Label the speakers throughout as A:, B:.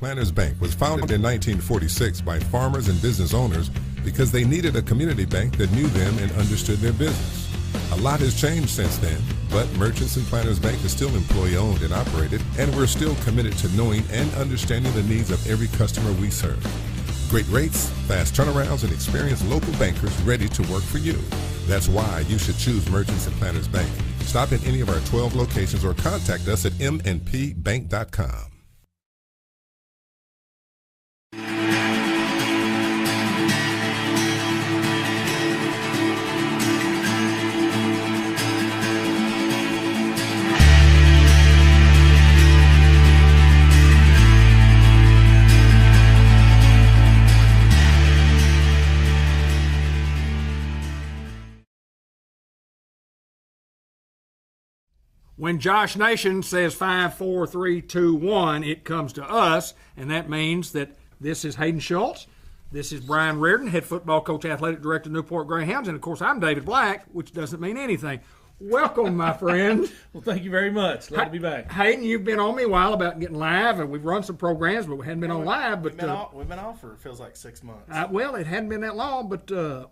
A: Planters Bank was founded in 1946 by farmers and business owners because they needed a community bank that knew them and understood their business. A lot has changed since then, but Merchants and Planters Bank is still employee-owned and operated, and we're still committed to knowing and understanding the needs of every customer we serve. Great rates, fast turnarounds, and experienced local bankers ready to work for you. That's why you should choose Merchants and Planters Bank. Stop at any of our 12 locations or contact us at mnpbank.com.
B: When Josh Nation says 5, 4, 3, 2, 1, it comes to us, and that means that this is Hayden Schultz, this is Brian Reardon, head football coach, athletic director, Newport Greyhounds, and of course I'm David Black, which doesn't mean anything. Welcome, my friend.
C: Well, thank you very much. Glad to be back.
B: Hayden, you've been on me a while about getting live, and we've run some programs, but we hadn't been on live. But
D: we've been off for it feels like 6 months.
B: Well, it hadn't been that long, but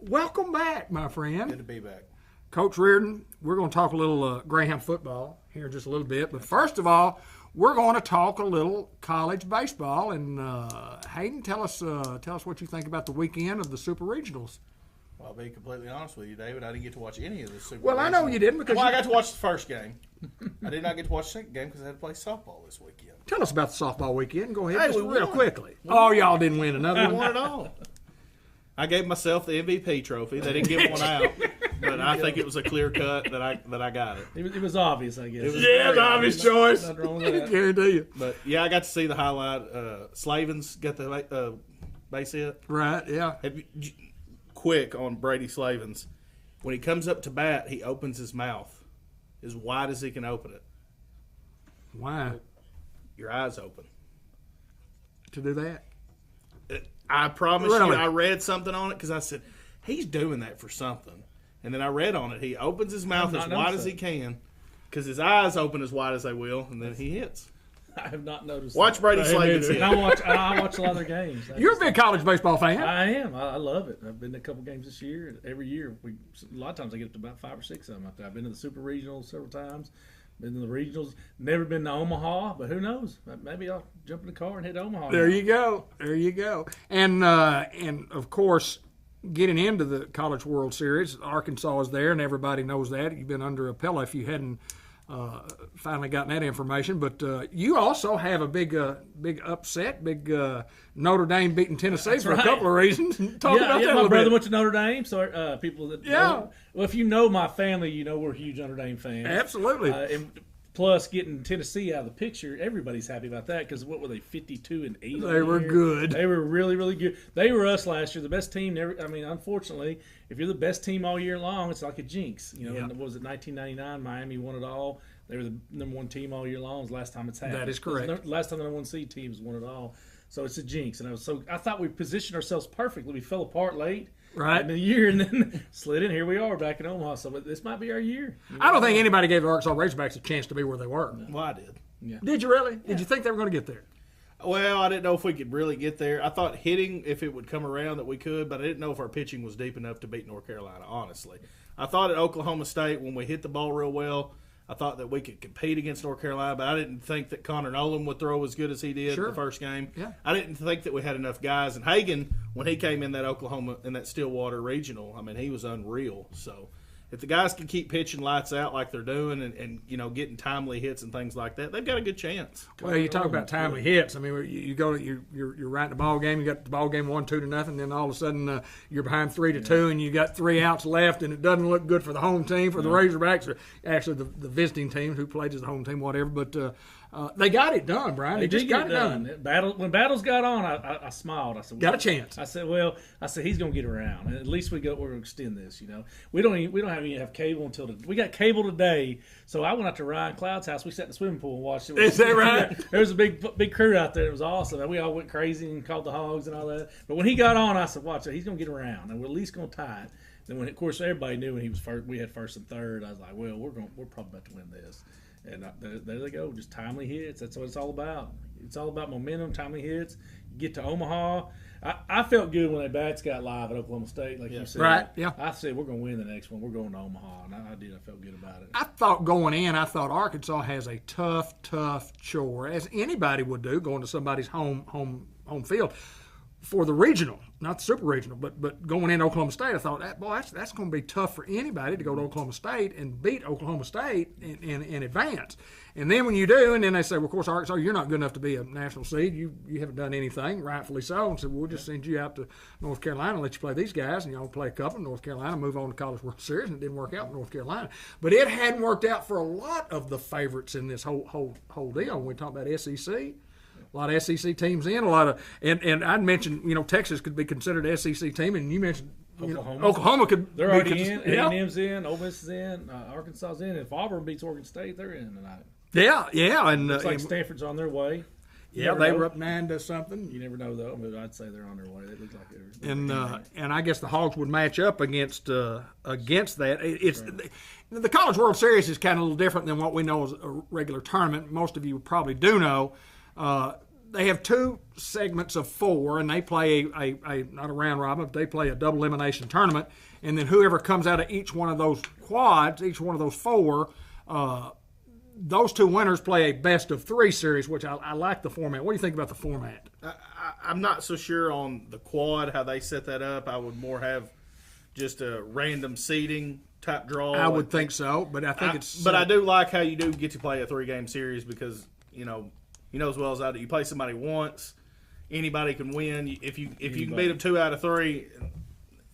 B: welcome back, my friend.
D: Good to be back.
B: Coach Reardon, we're going to talk a little Greyhound football here in just a little bit. But first of all, we're going to talk a little college baseball. And Hayden, tell us what you think about the weekend of the Super Regionals.
D: Well, I'll be completely honest with you, David. I didn't get to watch any of the Super Regionals.
B: Well, I know you didn't because
D: I got to watch the first game. I did not get to watch the second game because I had to play softball this weekend.
B: Tell us about the softball weekend. Go ahead,
D: Hey,
B: just
D: we
B: real
D: won.
B: quickly. Oh, y'all didn't win another
D: I
B: one.
D: won it all. I gave myself the MVP trophy. They didn't give one out, but I think it was a clear cut that I got it.
C: It was obvious, I guess.
D: It was
B: Yeah, it's obvious choice.
C: Nothing wrong with that.
B: Guarantee you.
D: But yeah, I got to see the highlight. Slavens got the base hit.
B: Right, yeah.
D: Quick on Brady Slavens. When he comes up to bat, he opens his mouth as wide as he can open it.
B: Why?
D: Your eyes open.
B: To do that?
D: I promise
B: Really?
D: you, I read something on it because I said, he's doing that for something. And then I read on it, he opens his mouth as wide as he can because his eyes open as wide as they will, and then he hits.
C: I have not noticed.
D: Watch Brady Slavens hit.
C: And I watch a lot of their games.
B: You're a big college baseball fan.
C: I am. I love it. I've been to a couple games this year. Every year, a lot of times I get up to about 5 or 6 of them out there. I've been to the Super Regionals several times. Been to the regionals. Never been to Omaha, but who knows? Maybe I'll jump in the car and head to Omaha.
B: There you go. There you go. And of course, getting into the College World Series, Arkansas is there, and everybody knows that. You've been under a pillow if you hadn't finally gotten that information. But you also have a big upset, Notre Dame beating Tennessee
C: That's
B: for
C: right.
B: a couple of reasons. Talk about that a
C: my
B: little
C: brother
B: bit.
C: went to Notre Dame, so people that well, if you know my family, you know we're huge Notre Dame fans.
B: Absolutely.
C: And plus, getting Tennessee out of the picture, everybody's happy about that because what were they, 52-8?
B: They were good.
C: They were really, really good. They were us last year, the best team. Unfortunately, if you're the best team all year long, it's like a jinx. You know,
B: Yeah.
C: what was it, 1999? Miami won it all. They were the number one team all year long. It was the last time it's happened.
B: That is correct.
C: Last time the number one seed teams won it all. So it's a jinx. And I thought we positioned ourselves perfectly. We fell apart late.
B: Right.
C: In the year, and then slid in. Here we are back in Omaha. So this might be our year.
B: I don't think anybody gave the Arkansas Razorbacks a chance to be where they were.
D: Well, I did.
C: Yeah.
B: Did you really? Did you think they were going to get there?
D: Well, I didn't know if we could really get there. I thought hitting, if it would come around, that we could, but I didn't know if our pitching was deep enough to beat North Carolina, honestly. I thought at Oklahoma State, when we hit the ball real well, I thought that we could compete against North Carolina, but I didn't think that Connor Nolan would throw as good as he did
B: Sure.
D: the first game.
B: Yeah.
D: I didn't think that we had enough guys. And Hagan, when he came in that Oklahoma, in that Stillwater regional, I mean, he was unreal. So if the guys can keep pitching lights out like they're doing and getting timely hits and things like that, they've got a good chance.
B: Well, you talk about timely hits. I mean, you go to you're right in the ball game. You got the ball game 1-2-0. Then all of a sudden you're behind 3-2, and you got 3 outs left, and it doesn't look good for the home team, for the Razorbacks, or actually the visiting team who played as the home team, whatever. But they got it done, Brian. They just got it done.
C: When battles got on, I smiled. I said,
B: Got a chance.
C: I said, he's going to get around. And at least we're going to extend this. You know, we don't even have cable until we got cable today. So I went out to Ryan Cloud's house. We sat in the swimming pool and watched it.
B: Is that right?
C: There was a big crew out there. It was awesome. And we all went crazy and called the hogs and all that. But when he got on, I said, watch it. He's going to get around, and we're at least going to tie it. Then when, of course, everybody knew when he was first, we had first and third. I was like, well, we're probably about to win this. And there they go, just timely hits. That's what it's all about. It's all about momentum, timely hits. You get to Omaha. I felt good when that bats got live at Oklahoma State, like you said.
B: Right, yeah.
C: I said, we're going to win the next one. We're going to Omaha. And I did. I felt good about it.
B: I thought going in, Arkansas has a tough chore, as anybody would do, going to somebody's home field. For the regional, not the super regional, but going in Oklahoma State, I thought, that's going to be tough for anybody to go to Oklahoma State and beat Oklahoma State in advance. And then when you do, and then they say, well, of course, Arkansas, you're not good enough to be a national seed. You haven't done anything, rightfully so. And said, we'll just send you out to North Carolina and let you play these guys, and y'all play a couple in North Carolina, move on to College World Series, and it didn't work out in North Carolina. But it hadn't worked out for a lot of the favorites in this whole deal. When we talk about SEC. A lot of SEC teams in, and I'd mentioned, Texas could be considered an SEC team, and you mentioned Oklahoma could.
C: They're already in. A&M's in. Ole Miss is in. Arkansas's in. If Auburn beats Oregon State, they're in tonight.
B: Yeah, and
C: looks like Stanford's on their way.
B: Yeah, they were up 9 to something.
C: You never know though, but I'd say they're on their way. They look like they're.
B: And I guess the Hogs would match up against that. It's right. The College World Series is kind of a little different than what we know as a regular tournament. Most of you probably do know. They have 2 segments of 4, and they play a not a round robin, but they play a double elimination tournament. And then whoever comes out of each one of those quads, each one of those 4, those 2 winners play a best of 3 series, which I like the format. What do you think about the format?
D: I'm not so sure on the quad, how they set that up. I would more have just a random seeding type draw.
B: I would think so, but I think
D: But I do like how you do get to play a 3-game series because, you know as well as I do. You play somebody once, anybody can win. If you can beat them 2 out of 3,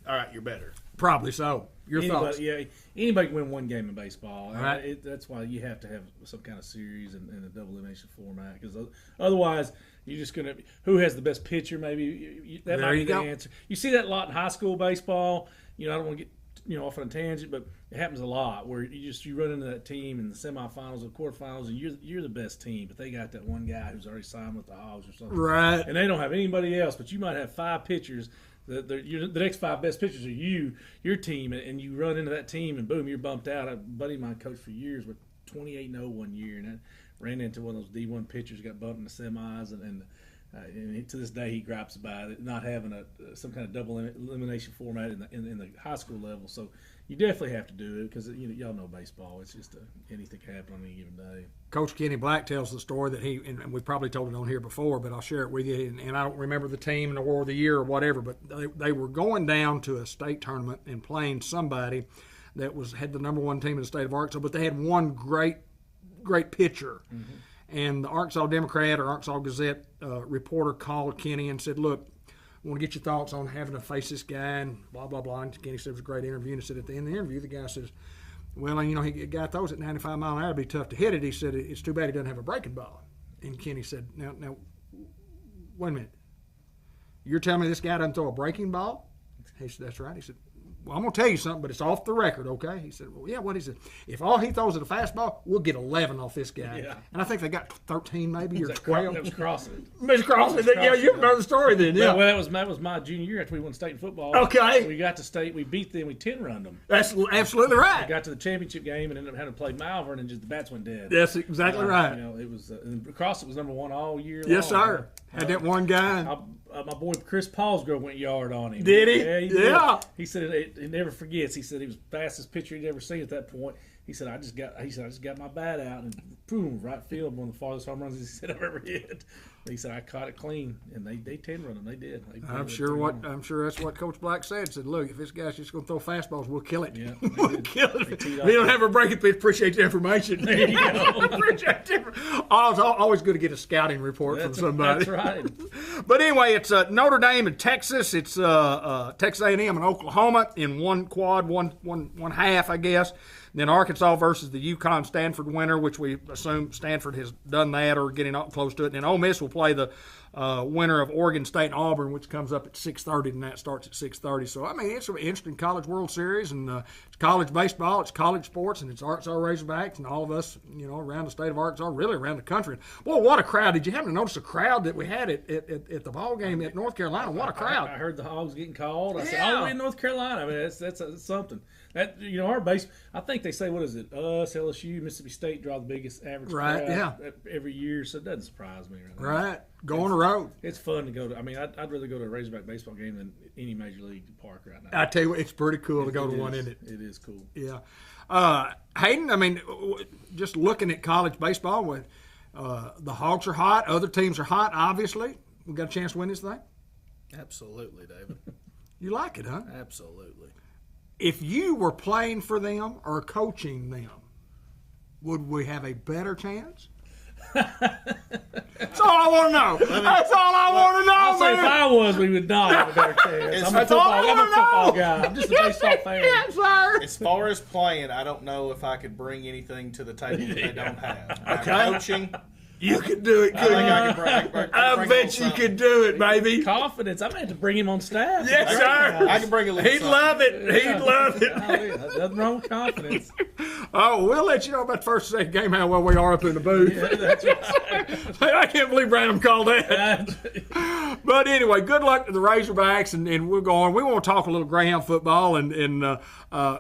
D: all right, you're better.
B: Probably so. Your thoughts?
C: Yeah, anybody can win one game in baseball.
B: Right.
C: That's why you have to have some kind of series and a double elimination format, because otherwise you're just going to – who has the best pitcher maybe? That might be the answer. You see that a lot in high school baseball. I don't want to get off on a tangent, but it happens a lot where you run into that team in the semifinals or quarterfinals, and you're the best team, but they got that one guy who's already signed with the Hogs or something,
B: right?
C: And they don't have anybody else, but you might have 5 pitchers. The next 5 best pitchers are your team, and you run into that team, and boom, you're bumped out. A buddy of mine coached for years with 28-0 one year, and I ran into one of those D1 pitchers, got bumped in the semis, and to this day he gripes about it not having some kind of double elimination format in the high school level. So you definitely have to do it because y'all know baseball. It's just anything can happen on any given day.
B: Coach Kenny Black tells the story that and we've probably told it on here before, but I'll share it with you. And I don't remember the team and the war of the year or whatever, but they were going down to a state tournament and playing somebody that had the number 1 team in the state of Arkansas, but they had one great pitcher. Mm-hmm. And the Arkansas Democrat or Arkansas Gazette reporter called Kenny and said, look, I want to get your thoughts on having to face this guy and blah, blah, blah. And Kenny said it was a great interview. And he said at the end of the interview, the guy says, well, the guy throws it 95 mile an hour. It'd be tough to hit it. He said, it's too bad he doesn't have a breaking ball. And Kenny said, now, wait a minute. You're telling me this guy doesn't throw a breaking ball? He said, that's right. He said, well, I'm going to tell you something, but it's off the record, okay? He said, well, yeah, what? He said, if all he throws is a fastball, we'll get 11 off this guy.
C: Yeah.
B: And I think they got 13 maybe or 12.
C: That was Crossing.
B: Miss Crossing. Yeah, you know the story then, yeah.
C: Well, that was my junior year after we won state in football.
B: Okay.
C: We got to state, we beat them, we 10-runned them.
B: That's absolutely right.
C: We got to the championship game and ended up having to play Malvern, and just the bats went dead.
B: That's exactly right.
C: It was Crossing was number 1 all year long.
B: Yes, sir. Had that one guy.
C: My boy Chris Paulsgrove went yard on him.
B: Did he?
C: Yeah,
B: Yeah.
C: He said he never forgets. He said he was the fastest pitcher he'd ever seen at that point. He said I just got my bat out and boom, right field, one of the farthest home runs he said I've ever hit. He said I caught it clean, and they 10-run them. They did.
B: I'm sure that's what Coach Black said. Said, look, if this guy's just going to throw fastballs, we'll kill it.
C: Yeah,
B: we'll kill it. If you don't have a breaking pitch, appreciate the information.
C: There you go.
B: Appreciate the always good to get a scouting report from somebody.
C: That's right.
B: But anyway, it's Notre Dame and Texas. It's Texas A&M and Oklahoma in one quad, one half, I guess. Then Arkansas versus the UConn-Stanford winner, which we assume Stanford has done that or getting close to it. And then Ole Miss will play the winner of Oregon State and Auburn, which comes up at 6:30, and that starts at 6:30. So, I mean, it's an interesting College World Series, and it's college baseball, it's college sports, and it's Arkansas Razorbacks, and all of us, around the state of Arkansas, really around the country. Boy, what a crowd. Did you happen to notice the crowd that we had at the ball game at North Carolina? What a crowd.
C: I heard the Hogs getting called. I said, we're in North Carolina. I mean, that's something. That our base, I think they say, what is it? Us, LSU, Mississippi State draw the biggest average crowd every year, so it doesn't surprise me.
B: Right. Go on the road.
C: It's fun to go to. I mean, I'd rather go to a Razorback baseball game than any major league park right now.
B: I tell you what, it's pretty cool to go to one, isn't it?
C: It is cool.
B: Yeah. Hayden, I mean, just looking at college baseball, with the Hogs are hot, other teams are hot, obviously. We got a chance to win this thing?
D: Absolutely, David.
B: You like it, huh?
D: Absolutely.
B: If you were playing for them or coaching them, would we have a better chance? That's all I want to know. That's all I want to know,
C: I'll say
B: man.
C: if I was, we would not have a better chance. I'm a football guy. I'm just a baseball fan.
B: Yes, sir.
D: As far as playing, I don't know if I could bring anything to the table that they don't have.
B: Okay.
D: Coaching,
B: You could do it,
D: I think
B: couldn't
D: I
B: you?
D: could bring, I could bring
B: I
D: a little
B: bet you
D: something.
B: could do it, baby.
C: Confidence. I may have to bring him on staff.
B: Yes, sir.
D: I can bring a little
B: He'd
D: something.
B: love it. He'd love it.
C: Nothing wrong with confidence.
B: Oh, we'll let you know about the first and second game, how well we are up in the booth.
C: Yeah, that's right.
B: I can't believe Brandon called that. But anyway, good luck to the Razorbacks, and we're going. We want to talk a little Greyhound football. And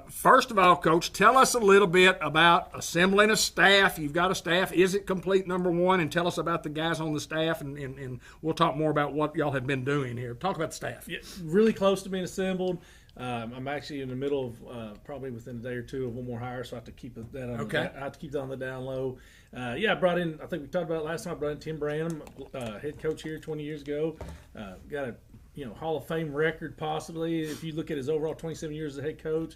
B: first of all, Coach, tell us a little bit about assembling a staff. You've got a staff. Is it complete, number one? And tell us about the guys on the staff, and we'll talk more about what y'all have been doing here. Talk about the staff.
C: Yeah, really close to being assembled. I'm actually in the middle of probably within a day or two of one more hire, so I have to keep that on.
B: Okay.
C: I have to keep that on the down low. I brought in. I think we talked about it last time. I brought in Tim Branham, head coach here 20 years ago. Got a Hall of Fame record possibly. If you look at his overall 27 years as a head coach.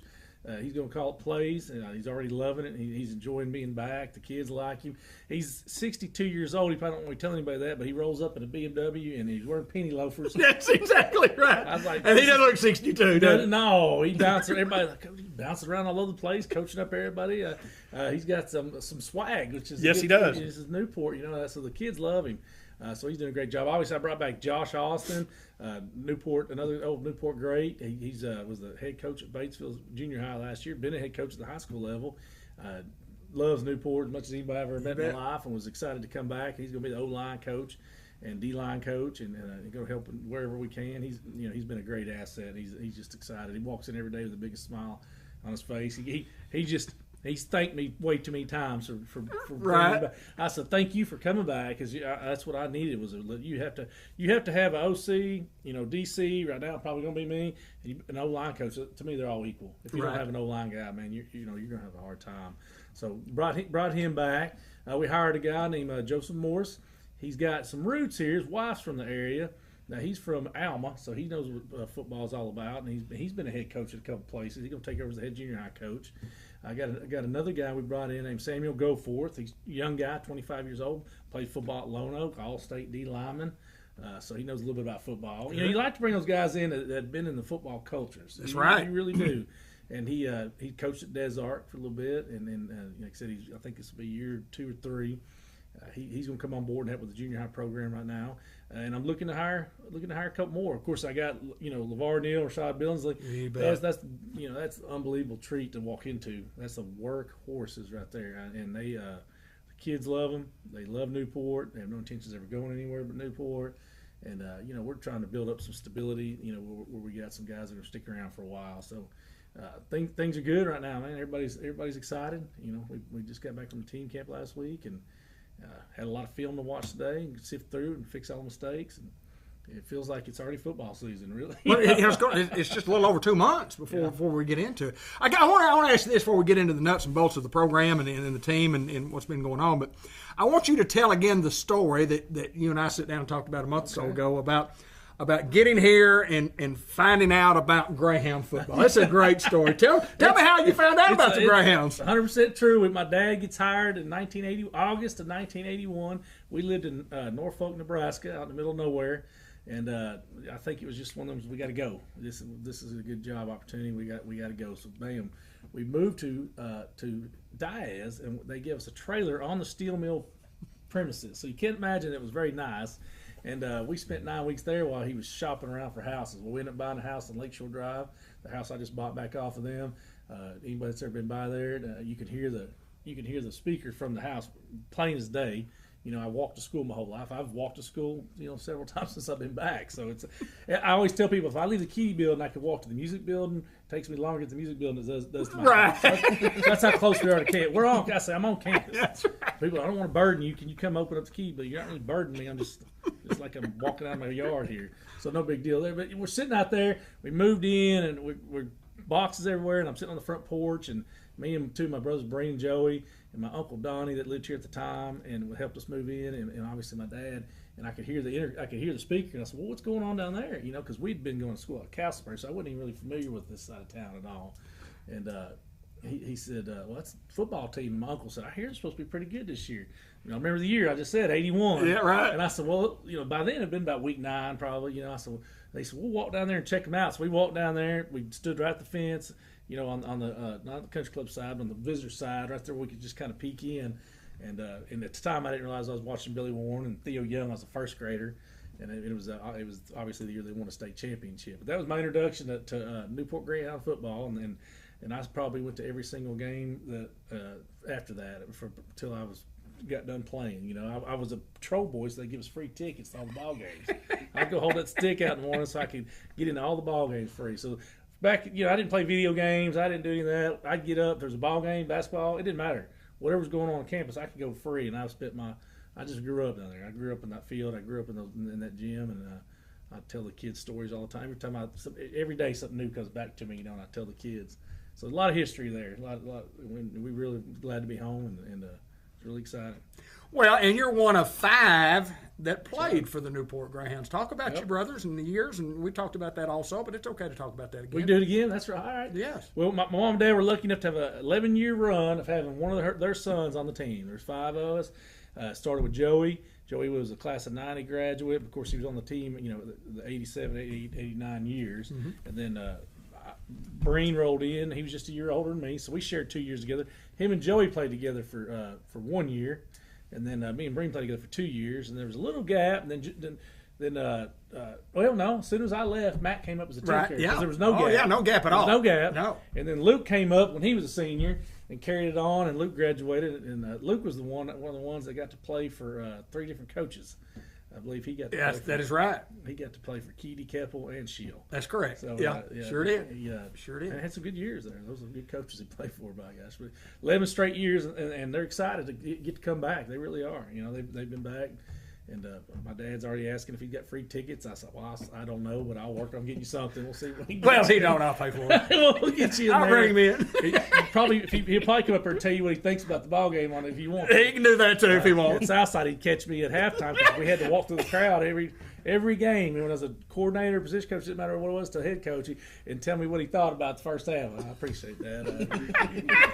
C: He's going to call it plays. He's already loving it. He's enjoying being back. The kids like him. He's 62 years old. He probably don't want to tell anybody that, but he rolls up in a BMW and he's wearing penny loafers.
B: That's exactly right.
C: I was like,
B: and he doesn't look 62, does he?
C: No, he bounces. Everybody he's bouncing around all over the place, coaching up everybody. He's got some swag, which is
B: Yes, he does.
C: This is Newport, so the kids love him. So he's doing a great job. Obviously, I brought back Josh Austin, Newport, another old Newport great. He's was the head coach at Batesville Junior High last year. Been a head coach at the high school level. Loves Newport as much as anybody I've ever met in my life, and was excited to come back. He's going to be the O-line coach and D-line coach, and going to help wherever we can. He's been a great asset. He's just excited. He walks in every day with the biggest smile on his face. He's thanked me way too many times for
B: Right.
C: back. I said thank you for coming back, because that's what I needed. Was you have to have an OC, DC. Right now, probably going to be me, and an O-line coach. To me, they're all equal. If you don't have an O-line guy, man, you're going to have a hard time. So brought him back. We hired a guy named Joseph Morris. He's got some roots here. His wife's from the area. Now he's from Alma, so he knows what football is all about, and he's been a head coach at a couple places. He's going to take over as the head junior high coach. I got another guy we brought in named Samuel Goforth. He's a young guy, 25 years old, played football at Lone Oak, all-state D lineman. So he knows a little bit about football. You like to bring those guys in that have been in the football cultures.
B: That's right.
C: You really do. And he coached at Des Arc for a little bit, and then like I said, I think this will be year 2 or 3. He's going to come on board and help with the junior high program right now, and I'm looking to hire a couple more. Of course, I got LeVar Neal, Rashad Billingsley. That's that's an unbelievable treat to walk into. That's the work horses right there, and they the kids love them. They love Newport. They have no intentions of ever going anywhere but Newport, and we're trying to build up some stability. Where we got some guys that are sticking around for a while. So. Things are good right now, man. Everybody's excited. We just got back from the team camp last week and had a lot of film to watch today and sift through and fix all the mistakes. And it feels like it's already football season, really.
B: Well, it's just a little over 2 months before we get into it. I want to ask you this before we get into the nuts and bolts of the program and the team and what's been going on. But I want you to tell again the story that you and I sat down and talked about a month or so ago about getting here and finding out about Greyhound football. That's a great story. Tell me how you found out about the Greyhounds.
C: 100% true. When my dad gets hired in August of 1981, we lived in Norfolk, Nebraska, out in the middle of nowhere. And I think it was just one of them. We got to go. This is a good job opportunity. We got to go. So bam, we moved to Diaz, and they gave us a trailer on the steel mill premises. So you can't imagine it was very nice. And we spent 9 weeks there while he was shopping around for houses. Well, we ended up buying a house on Lakeshore Drive, the house I just bought back off of them. Anybody that's ever been by there, you can hear the speaker from the house plain as day. You know, I walked to school my whole life. I've walked to school, several times since I've been back. So I always tell people, if I leave the Key building, I could walk to the music building. It takes me longer to get to the music building than it does to my house.
B: Right.
C: That's how close we are to campus. I say I'm on campus.
B: That's right.
C: People, I don't want to burden you. Can you come open up the Key? But you're not really burdening me. I'm just like I'm walking out of my yard here. So no big deal there. But we're sitting out there. We moved in, and we're boxes everywhere, and I'm sitting on the front porch, and me and two of my brothers, Breen and Joey, and my uncle Donnie that lived here at the time and helped us move in, and obviously my dad. And I could hear the speaker, and I said, "Well, what's going on down there?" Because we'd been going to school at Castleberry, so I wasn't even really familiar with this side of town at all. And he said, "Well, that's the football team." And my uncle said, "I hear it's supposed to be pretty good this year." I remember the year I just said, 81.
B: Yeah, right.
C: And I said, "Well, by then it'd been about week 9 probably." I said, they said, "We'll walk down there and check them out." So we walked down there. We stood right at the fence. On the not the country club side, but on the visitor side, right there, we could just kind of peek in. And at the time, I didn't realize I was watching Billy Warren and Theo Young. I was a first grader, and it was obviously the year they won a state championship. But that was my introduction to Newport Greyhound football, and I probably went to every single game that after that until I got done playing. I was a patrol boy, so they give us free tickets to all the ball games. I'd go hold that stick out in the morning so I could get into all the ball games free. So back, I didn't play video games. I didn't do any of that. I'd get up. There's a ball game, basketball. It didn't matter. Whatever was going on campus, I could go free. And I just grew up down there. I grew up in that field. I grew up in that gym, and I tell the kids stories all the time. Every day something new comes back to me, and I tell the kids. So a lot of history there. We really glad to be home, and it's really exciting.
B: Well, and you're one of 5 that played for the Newport Greyhounds. Talk about your brothers and the years, and we talked about that also, but it's okay to talk about that again.
C: We can do it again? That's right. All right.
B: Yes.
C: Well, my mom and dad were lucky enough to have an 11-year run of having one of their sons on the team. There's 5 of us. Started with Joey. Joey was a class of 90 graduate. Of course, he was on the team, the 87, 89 years. Mm-hmm. And then Breen rolled in. He was just a year older than me, so we shared 2 years together. Him and Joey played together for 1 year. And then me and Breen played together for 2 years, and there was a little gap. And then as soon as I left, Matt came up as a team carrier because there was no gap.
B: Oh yeah, no gap at all.
C: No gap.
B: No.
C: And then Luke came up when he was a senior and carried it on. And Luke graduated, and Luke was one of the ones that got to play for 3 different coaches. I believe he got to play
B: that is right.
C: He got to play for Keedy, Keppel, and Shield.
B: That's correct.
C: So,
B: sure did.
C: Sure did. And had some good years there. Those are good coaches he played for, by gosh. But 11 straight years, and they're excited to get to come back. They really are. They've been back. And my dad's already asking if he got free tickets. I said, well, I don't know, but I'll work on getting you something. We'll see what he gets.
B: Well, he don't. I'll pay for it.
C: We'll get you in
B: I'll
C: there.
B: bring him in.
C: He'll probably come up here and tell you what he thinks about the ball game on it if you want.
B: He can do that too if he wants.
C: At Southside, he'd catch me at halftime because we had to walk through the crowd every game. When I was a coordinator, position coach, didn't matter what it was, to head coach, and tell me what he thought about the first half. I appreciate that.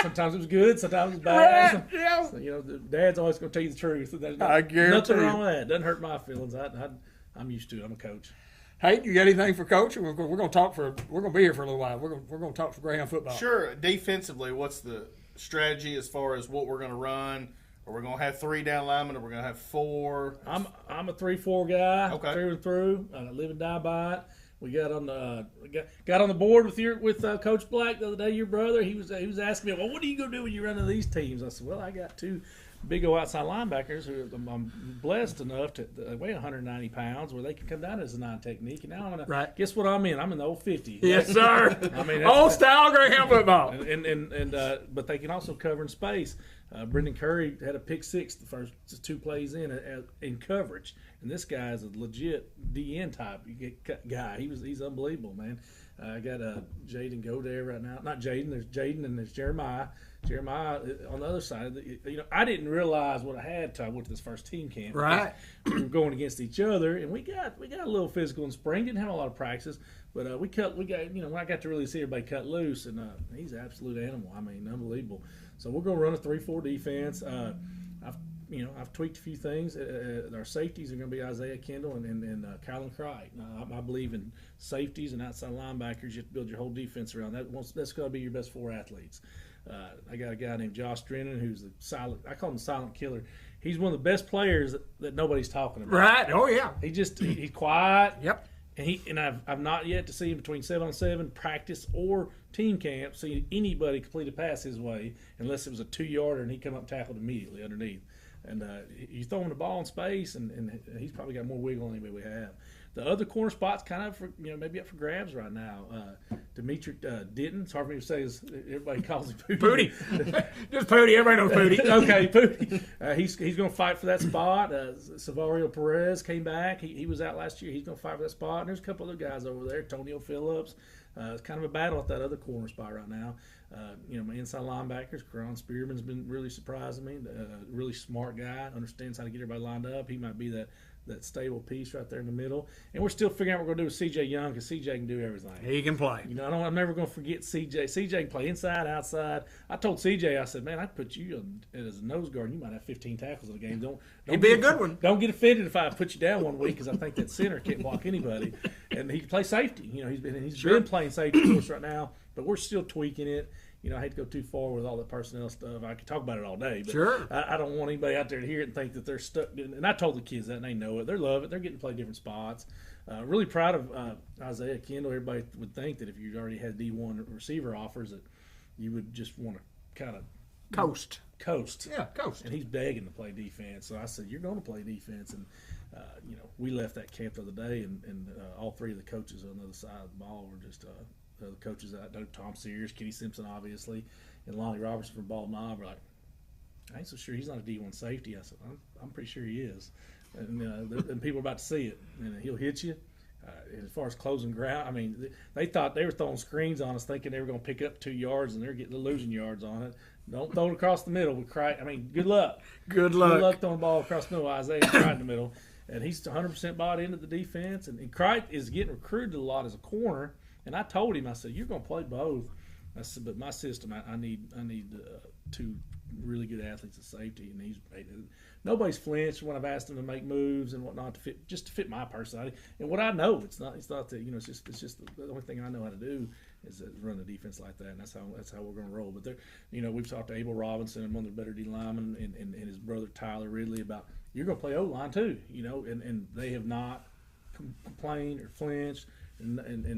C: Sometimes it was good, sometimes it was bad.
B: Yeah.
C: So, Dad's always going to tell you the truth. There's
B: I guarantee
C: nothing wrong with that. Doesn't hurt my feelings. I'm used to it. I'm a coach.
B: Hey, you got anything for Coach? We're going to be here for a little while. We're going to talk for Greyhound football.
D: Sure. Defensively, what's the strategy as far as what we're going to run? Are we going to have 3 down linemen, or we're going to have 4?
C: I'm a 3-4 guy.
D: Okay.
C: Through and through. I live and die by it. We got on the board with Coach Black the other day. Your brother, he was asking me, well, what are you gonna do when you run into these teams? I said, well, I got 2 big old outside linebackers who I'm blessed enough to weigh 190 pounds where they can come down as a 9 technique. And now I'm gonna guess what I'm in? I'm in the old 50.
B: Yes, sir.
C: I mean,
B: old style Greyhound football.
C: And but they can also cover in space. Brendan Curry had a pick 6 the first 2 plays in coverage. And this guy is a legit DN type guy. He's unbelievable, man. I got Jaden Godare right now. Not Jaden. There's Jaden and there's Jeremiah. Jeremiah on the other side. I didn't realize what I had until I went to this first team camp.
B: Right.
C: We were going against each other, and we got a little physical in spring. Didn't have a lot of practices, but we got when I got to really see everybody cut loose, and he's an absolute animal. I mean, unbelievable. So we're going to run a 3-4 defense. I've tweaked a few things. Our safeties are going to be Isaiah Kendall and Kylan Cricht. I believe in safeties and outside linebackers. You have to build your whole defense around that. That's going to be your best 4 athletes. I got a guy named Josh Drennan who's the silent. I call him the silent killer. He's one of the best players that nobody's talking about.
B: Right. Oh yeah.
C: He's quiet.
B: Yep.
C: And I've not yet to see him between 7-on-7 practice or team camp see anybody complete a pass his way unless it was a 2-yarder and he come up and tackled immediately underneath. And you throw him the ball in space, and he's probably got more wiggle than anybody we have. The other corner spot's kind of for maybe up for grabs right now. Dimitri Ditton. It's hard for me to say. Everybody calls him Pootie.
B: Pootie. Just Pootie. Everybody knows Pootie.
C: Okay, Pootie. He's going to fight for that spot. Savario Perez came back. He was out last year. He's going to fight for that spot. And there's a couple other guys over there. Tonio Phillips. It's kind of a battle at that other corner spot right now. My inside linebackers, Karan Spearman's been really surprising me. Really smart guy, understands how to get everybody lined up. He might be that stable piece right there in the middle. And we're still figuring out what we're going to do with C.J. Young because C.J. can do everything.
B: He can play.
C: I'm never going to forget C.J. C.J. can play inside, outside. I told C.J., I said, man, I'd put you as a nose guard. You might have 15 tackles in the game. Don't
B: He'd be a good one.
C: Don't get offended if I put you down one week because I think that center can't block anybody. And he can play safety. He's been playing safety for us right now, but we're still tweaking it. I hate to go too far with all the personnel stuff. I could talk about it all day, but
B: sure.
C: I don't want anybody out there to hear it and think that they're stuck. And I told the kids that, and they know it. They love it. They're getting to play different spots. Really proud of Isaiah Kendall. Everybody would think that if you already had D1 receiver offers that you would just want to kind of
B: coast.
C: Yeah,
B: coast.
C: And he's begging to play defense. So I said, you're going to play defense. And, we left that camp the other day, and all 3 of the coaches on the other side of the ball were just the coaches that I know, Tom Sears, Kenny Simpson, obviously, and Lonnie Robertson from Ball Knob were like, I ain't so sure he's not a D1 safety. I said, I'm pretty sure he is. And people are about to see it. And he'll hit you. As far as closing ground, they thought they were throwing screens on us thinking they were going to pick up 2 yards, and they're losing yards on it. Don't throw it across the middle. Good luck.
B: Good luck.
C: Good luck throwing the ball across the middle. Isaiah's right in the middle. And he's 100% bought into the defense. And Cricht is getting recruited a lot as a corner. And I told him, I said, you're going to play both. I said, but my system, I need 2 really good athletes at safety. And nobody's flinched when I've asked him to make moves and whatnot to fit my personality. And what I know, it's not that it's just the only thing I know how to do is run the defense like that. And that's how we're going to roll. But we've talked to Abel Robinson and one of the better D linemen and his brother Tyler Ridley about you're going to play O-line too. And they have not complained or flinched. And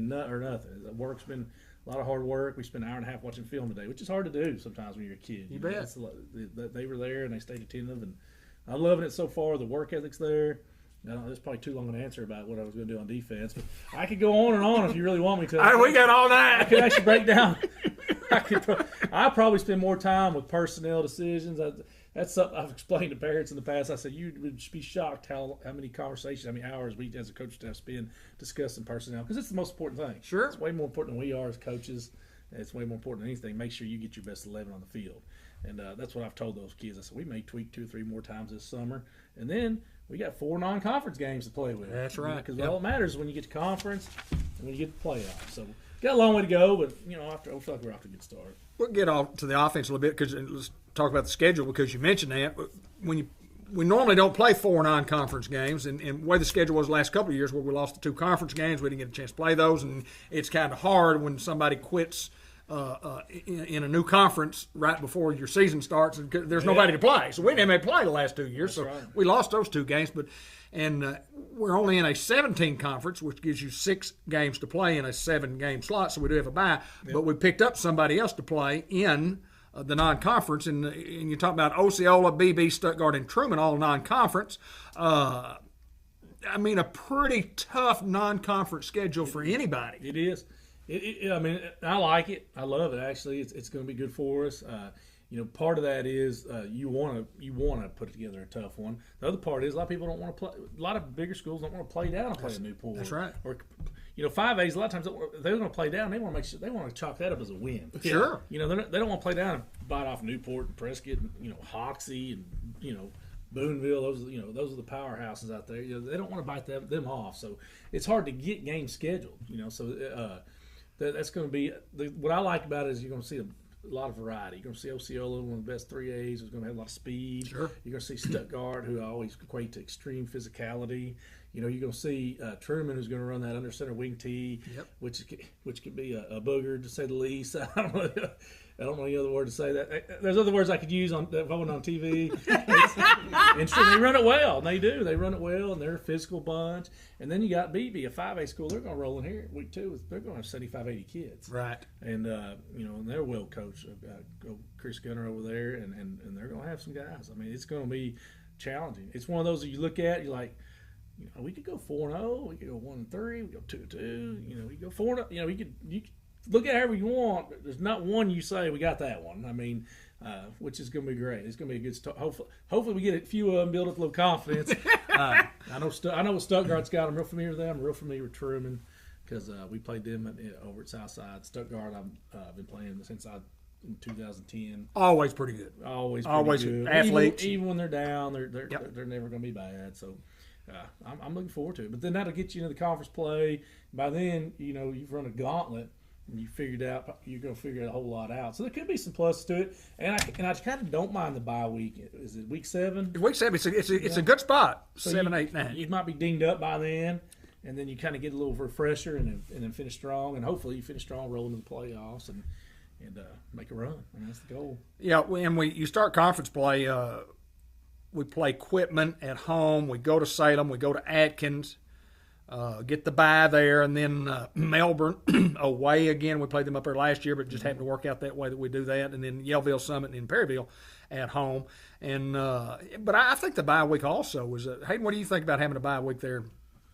C: nothing. The work's been a lot of hard work. We spent an hour and a half watching film today, which is hard to do sometimes when you're a kid.
B: You bet.
C: They were there and they stayed attentive, and I'm loving it so far. The work ethic's there. That's probably too long an answer about what I was going to do on defense, but I could go on and on if you really want me to.
B: We got all night.
C: I could actually break down. I probably spend more time with personnel decisions. That's something I've explained to parents in the past. I said you would be shocked how many conversations, how many hours we as a coach staff spend discussing personnel because it's the most important thing.
B: Sure,
C: it's way more important than we are as coaches. It's way more important than anything. Make sure you get your best 11 on the field, and that's what I've told those kids. I said we may tweak 2 or 3 more times this summer, and then we got 4 non-conference games to play with.
B: That's right.
C: Because all that matters is when you get to conference and when you get to playoffs. So got a long way to go, but I feel like we're off to a good start.
B: We'll get off to the offense a little bit because let's talk about the schedule because you mentioned that. We normally don't play 4 non-conference games, and the way the schedule was the last couple of years where we lost the 2 conference games, we didn't get a chance to play those, and it's kind of hard when somebody quits in a new conference right before your season starts and there's nobody to play. So we didn't have to play the last 2 years,
C: That's
B: so
C: right.
B: we lost those 2 games. And we're only in a 17 conference, which gives you 6 games to play in a 7-game slot, so we do have a bye. Yep. But we picked up somebody else to play in the non-conference, and you talk about Osceola, BB, Stuttgart, and Truman, all non-conference. A pretty tough non-conference schedule for anybody.
C: It is. I like it. I love it. Actually, it's going to be good for us. Part of that is you want to put together a tough one. The other part is a lot of people don't want to play. A lot of bigger schools don't want to play down and play a Newport.
B: That's right.
C: Or 5A's a lot of times they're going to play down. They want to make sure they want to chalk that up as a win.
B: Sure.
C: They don't want to play down and bite off Newport and Prescott and Hoxie and Boonville. Those are the powerhouses out there. They don't want to bite them off. So it's hard to get games scheduled. So that's going to be what I like about it is you're going to see a lot of variety. You're going to see Osceola, one of the best 3As, who's going to have a lot of speed.
B: Sure.
C: You're going to see Stuttgart, who I always equate to extreme physicality. You know, you're going to see Truman, who's going to run that under center wing tee, which could be a booger, to say the least. I don't know any other word to say that. There's other words I could use if I wasn't on TV. And they run it well. They do. They run it well, and they're a physical bunch. And then you got BB, a 5A school. They're going to roll in here week 2. They're going to have 75, 80 kids.
B: Right.
C: And, and they're well coached. Chris Gunner over there, and they're going to have some guys. I mean, it's going to be challenging. It's one of those that you look at, you're like, we could go 4-0. We could go 1-3. We could go 2-2. We go 4-0. You could look at it however you want. But there's not one you say we got that one. I mean, which is going to be great. It's going to be a good start. Hopefully we get a few of them, build up a little confidence. I know what Stuttgart's got. I'm real familiar with them. I'm real familiar with Truman because we played them over at Southside. Stuttgart, I've been playing since in 2010.
B: Always pretty good.
C: Always
B: good.
C: good.
B: Athletes.
C: Even when they're down, they're never going to be bad. So. I'm looking forward to it. But then that'll get you into the conference play. By then, you've run a gauntlet, and you're going to figure a whole lot out. So there could be some pluses to it. And I kind of don't mind the bye week. Is it week 7?
B: Week 7. It's a good spot. So 7, 8, 9.
C: You might be dinged up by then, and then you kind of get a little refresher, and then finish strong. And hopefully you finish strong, roll into the playoffs, and make a run. I mean, that's the goal.
B: Yeah, and you start conference play. We play Quitman at home. We go to Salem. We go to Atkins. Get the bye there. And then Melbourne away again. We played them up there last year, but just happened to work out that way that we do that. And then Yellville Summit and Perryville at home. And but I think the bye week also was Hayden, what do you think about having a bye week there?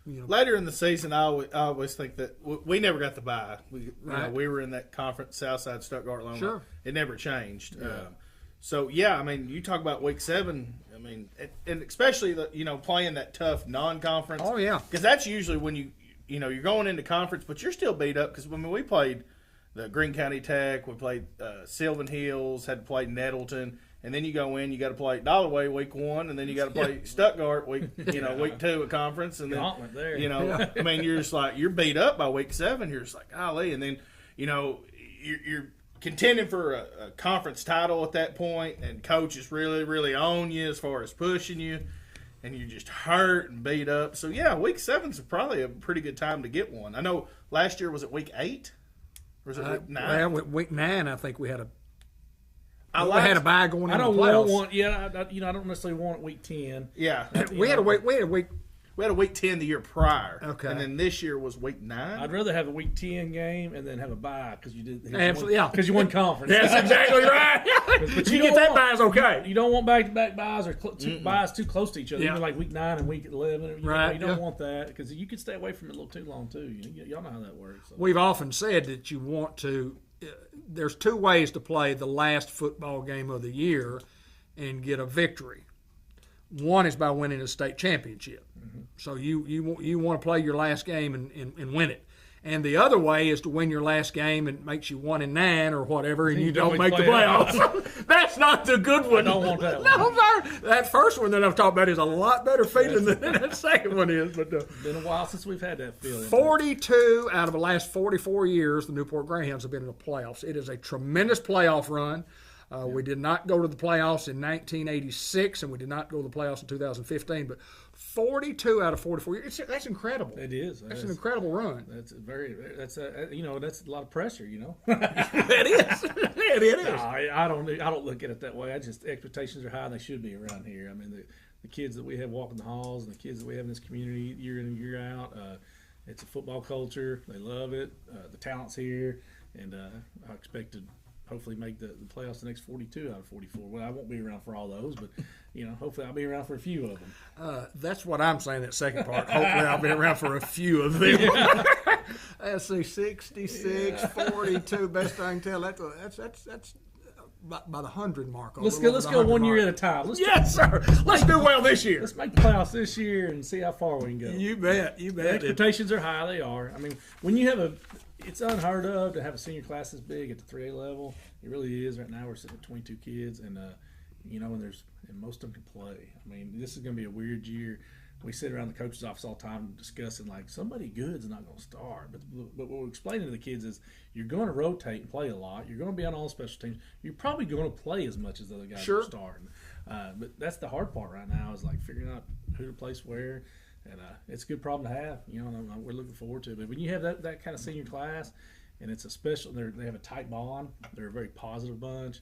D: Later in the season, I always think that we never got the bye. We were in that conference, Southside, Stuttgart, Loma.
B: Sure.
D: It never changed.
B: Yeah.
D: I mean, you talk about week 7. I mean, and especially playing that tough non-conference.
B: Oh yeah,
D: because that's usually when you're going into conference, but you're still beat up. Because when we played the Greene County Tech, we played Sylvan Hills, had to play Nettleton, and then you go in, you got to play Dollaway week 1, and then you got to play Stuttgart week 2 at conference, and then
C: Gauntlet there.
D: I mean, you're just like you're beat up by week 7. You're just like golly, and then you're contending for a conference title at that point, and coach is really, really on you as far as pushing you, and you're just hurt and beat up. So, yeah, week 7's probably a pretty good time to get one. I know last year, was it week 8? Or was it week 9?
B: Well, week 9, I think we had a bye going into the playoffs.
C: I don't want I don't necessarily want week 10.
D: Yeah.
B: We had a week.
D: We had a week 10 the year prior.
B: Okay.
D: And then this year was week 9.
C: I'd rather have a week 10 game and then have a bye because you did.
B: Absolutely, yeah.
C: Because you won conference.
B: That's exactly right. But you get that bye is okay.
C: You don't want back-to-back byes or byes too close to each other.
B: Yeah.
C: Even like week 9 and week 11.
B: Right.
C: You don't want that because you could stay away from it a little too long too. Y'all know how that works. So.
B: We've often said that you want to. There's 2 ways to play the last football game of the year and get a victory. One is by winning a state championship. Mm-hmm. So you want to play your last game and win it. And the other way is to win your last game and it makes you 1-9 or whatever, and you don't make the playoffs. That's not the good one.
C: I don't want that one.
B: No, sir. That first one that I've talked about is a lot better feeling than that second one is. But
C: been a while since we've had that feeling.
B: 42 out of the last 44 years, the Newport Greyhounds have been in the playoffs. It is a tremendous playoff run. We did not go to the playoffs in 1986, and we did not go to the playoffs in 2015. But 42 out of 44 years, that's incredible.
C: It is.
B: That's an incredible run.
C: That's that's a lot of pressure.
B: It is. It is.
C: No, I don't look at it that way. Expectations are high, and they should be around here. I mean, the kids that we have walking the halls and the kids that we have in this community year in and year out, it's a football culture. They love it. The talent's here, and I expect to hopefully make the playoffs the next 42 out of 44. Well, I won't be around for all those, but, hopefully I'll be around for a few of them.
B: That's what I'm saying, that second part. Hopefully I'll be around for a few of them. Let's see, 66, 42, best I can tell. That's by the 100 mark.
C: Let's go 1 year at a time.
B: Yes, sir. Let's do well this year.
C: Let's make the playoffs this year and see how far we can go.
B: You bet.
C: The expectations are high. They are. I mean, when you have it's unheard of to have a senior class this big at the 3A level. It really is. Right now we're sitting at 22 kids, and and most of them can play. I mean, this is going to be a weird year we sit around the coach's office all the time discussing like somebody good's not going to start. But what we're explaining to the kids is you're going to rotate and play a lot. You're going to be on all special teams. You're probably going to play as much as the other guys are starting. But that's the hard part right now is like figuring out who to place where. And it's a good problem to have, and we're looking forward to it. But when you have that kind of senior class, and it's a special, they have a tight bond. They're a very positive bunch.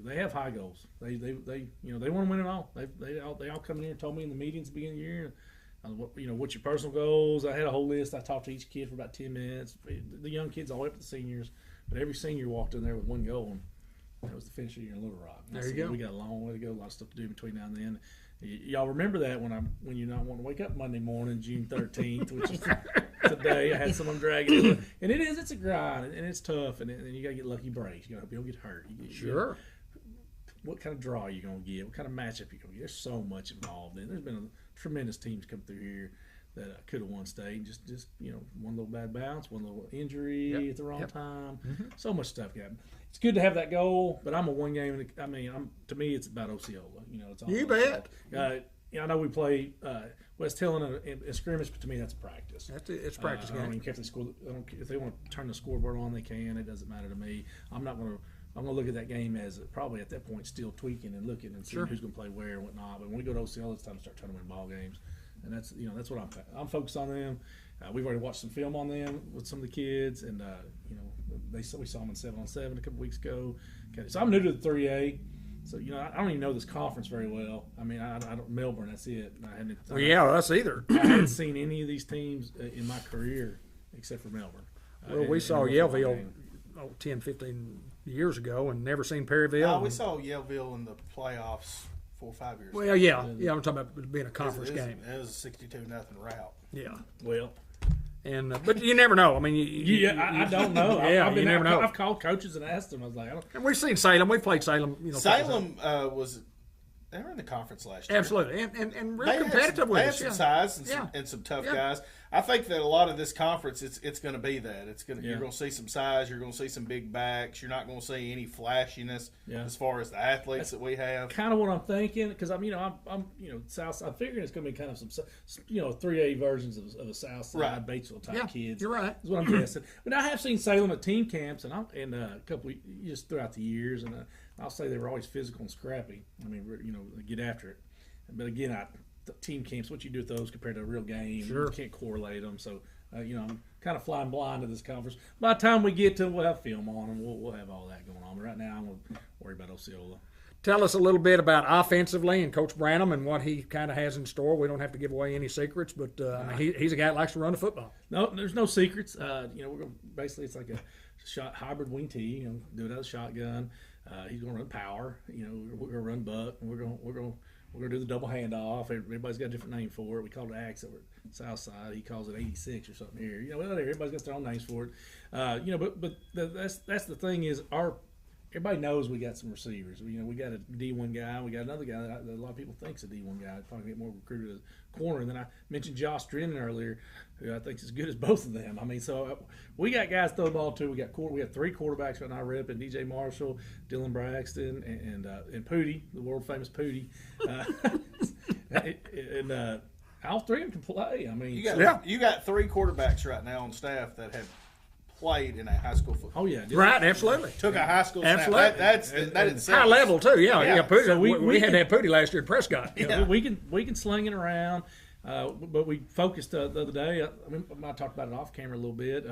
C: They have high goals. They want to win it all. They all come in here and told me in the meetings at the beginning of the year, what's your personal goals. I had a whole list. I talked to each kid for about 10 minutes. The young kids all the way up to the seniors, but every senior walked in there with one goal, and that was the finish of the year in Little Rock.
B: There you go.
C: We got a long way to go. A lot of stuff to do between now and then. Y'all remember that when you're not wanting to wake up Monday morning, June 13th, which is today. I had someone dragging, and it's a grind, and it's tough, and you got to get lucky breaks. You got to get hurt. What kind of draw are you going to get? What kind of matchup you going to get? There's so much involved in. There's been tremendous teams come through here that could have won state. Just one little bad bounce, one little injury at the wrong time. Mm-hmm. So much stuff happened. It's good to have that goal, but I'm a one game. I mean, to me, it's about Osceola. It's all
B: you bet.
C: I know we play West Hill in a scrimmage, but to me, that's practice.
B: It's practice game.
C: I don't even care if they score. If they want to turn the scoreboard on, they can. It doesn't matter to me. I'm going to look at that game as probably at that point still tweaking and looking and seeing who's going to play where and whatnot. But when we go to Osceola, it's time to start trying to win ball games, and that's what I'm focused on them. We've already watched some film on them with some of the kids, and we saw them in 7-on-7 a couple weeks ago. Okay, so I'm new to the 3A, so I don't even know this conference very well. I mean, I don't Melbourne. That's it.
B: Us either.
C: I haven't seen any of these teams in my career except for Melbourne.
B: Well, we saw Yellville 10, 15 years ago, and never seen Perryville.
D: We saw Yellville in the playoffs 4 or 5 years ago.
B: Well, yeah. I'm talking about it being a conference game.
D: It was a 62-0 route.
B: Yeah.
C: Well.
B: And but you never know. I mean,
C: I don't know.
B: You never know.
C: I've called coaches and asked them. I was like, I don't.
B: And we've seen Salem. We played Salem.
D: Salem they were in the conference last year.
B: Absolutely, and real competitive with us.
D: They have some size and some tough guys. I think that a lot of this conference, it's going to be that. You're going to see some size. You're going to see some big backs. You're not going to see any flashiness as far as the athletes that we have.
C: Kind of what I'm thinking, because I'm South. I'm figuring it's going to be kind of some 3A versions of a South Side Batesville type kids.
B: You're right.
C: Is what I'm guessing. But I have seen Salem at team camps and a couple of, just throughout the years, and I'll say they were always physical and scrappy. I mean, get after it. But again, the team camps, what you do with those compared to a real game, you can't correlate them. So, I'm kind of flying blind to this conference. By the time we get to, we'll have film on them. We'll have all that going on. But right now, I'm going to worry about Osceola.
B: Tell us a little bit about offensively and Coach Branham and what he kind of has in store. We don't have to give away any secrets, but he's a guy that likes to run the football.
C: No, there's no secrets. We're going basically it's like a hybrid wing tee. Do it as a shotgun. He's going to run power. We're going to run buck. And we're going to do the double handoff. Everybody's got a different name for it. We call it axe over South Side. He calls it 86 or something here. Everybody's got their own names for it. But that's the thing is everybody knows we got some receivers. We got a D1 guy. We got another guy that a lot of people think's a D1 guy. Probably get more recruited as a corner. And then I mentioned Josh Drennan earlier, who I think is as good as both of them. I mean, so we got guys to throw the ball to. We have 3 quarterbacks right now repping: DJ Marshall, Dylan Braxton, and Pooty, the world famous Pooty. And all 3 of them can play. I mean,
D: you got 3 quarterbacks right now on staff that have played in a high school football.
C: Oh yeah,
B: right, absolutely.
D: Took a high school
B: absolutely.
D: Snap. That's
B: high level too. Yeah. Pooty,
C: so
B: we had to have Pooty last year at Prescott.
C: We can sling it around. But we focused the other day. I talked about it off camera a little bit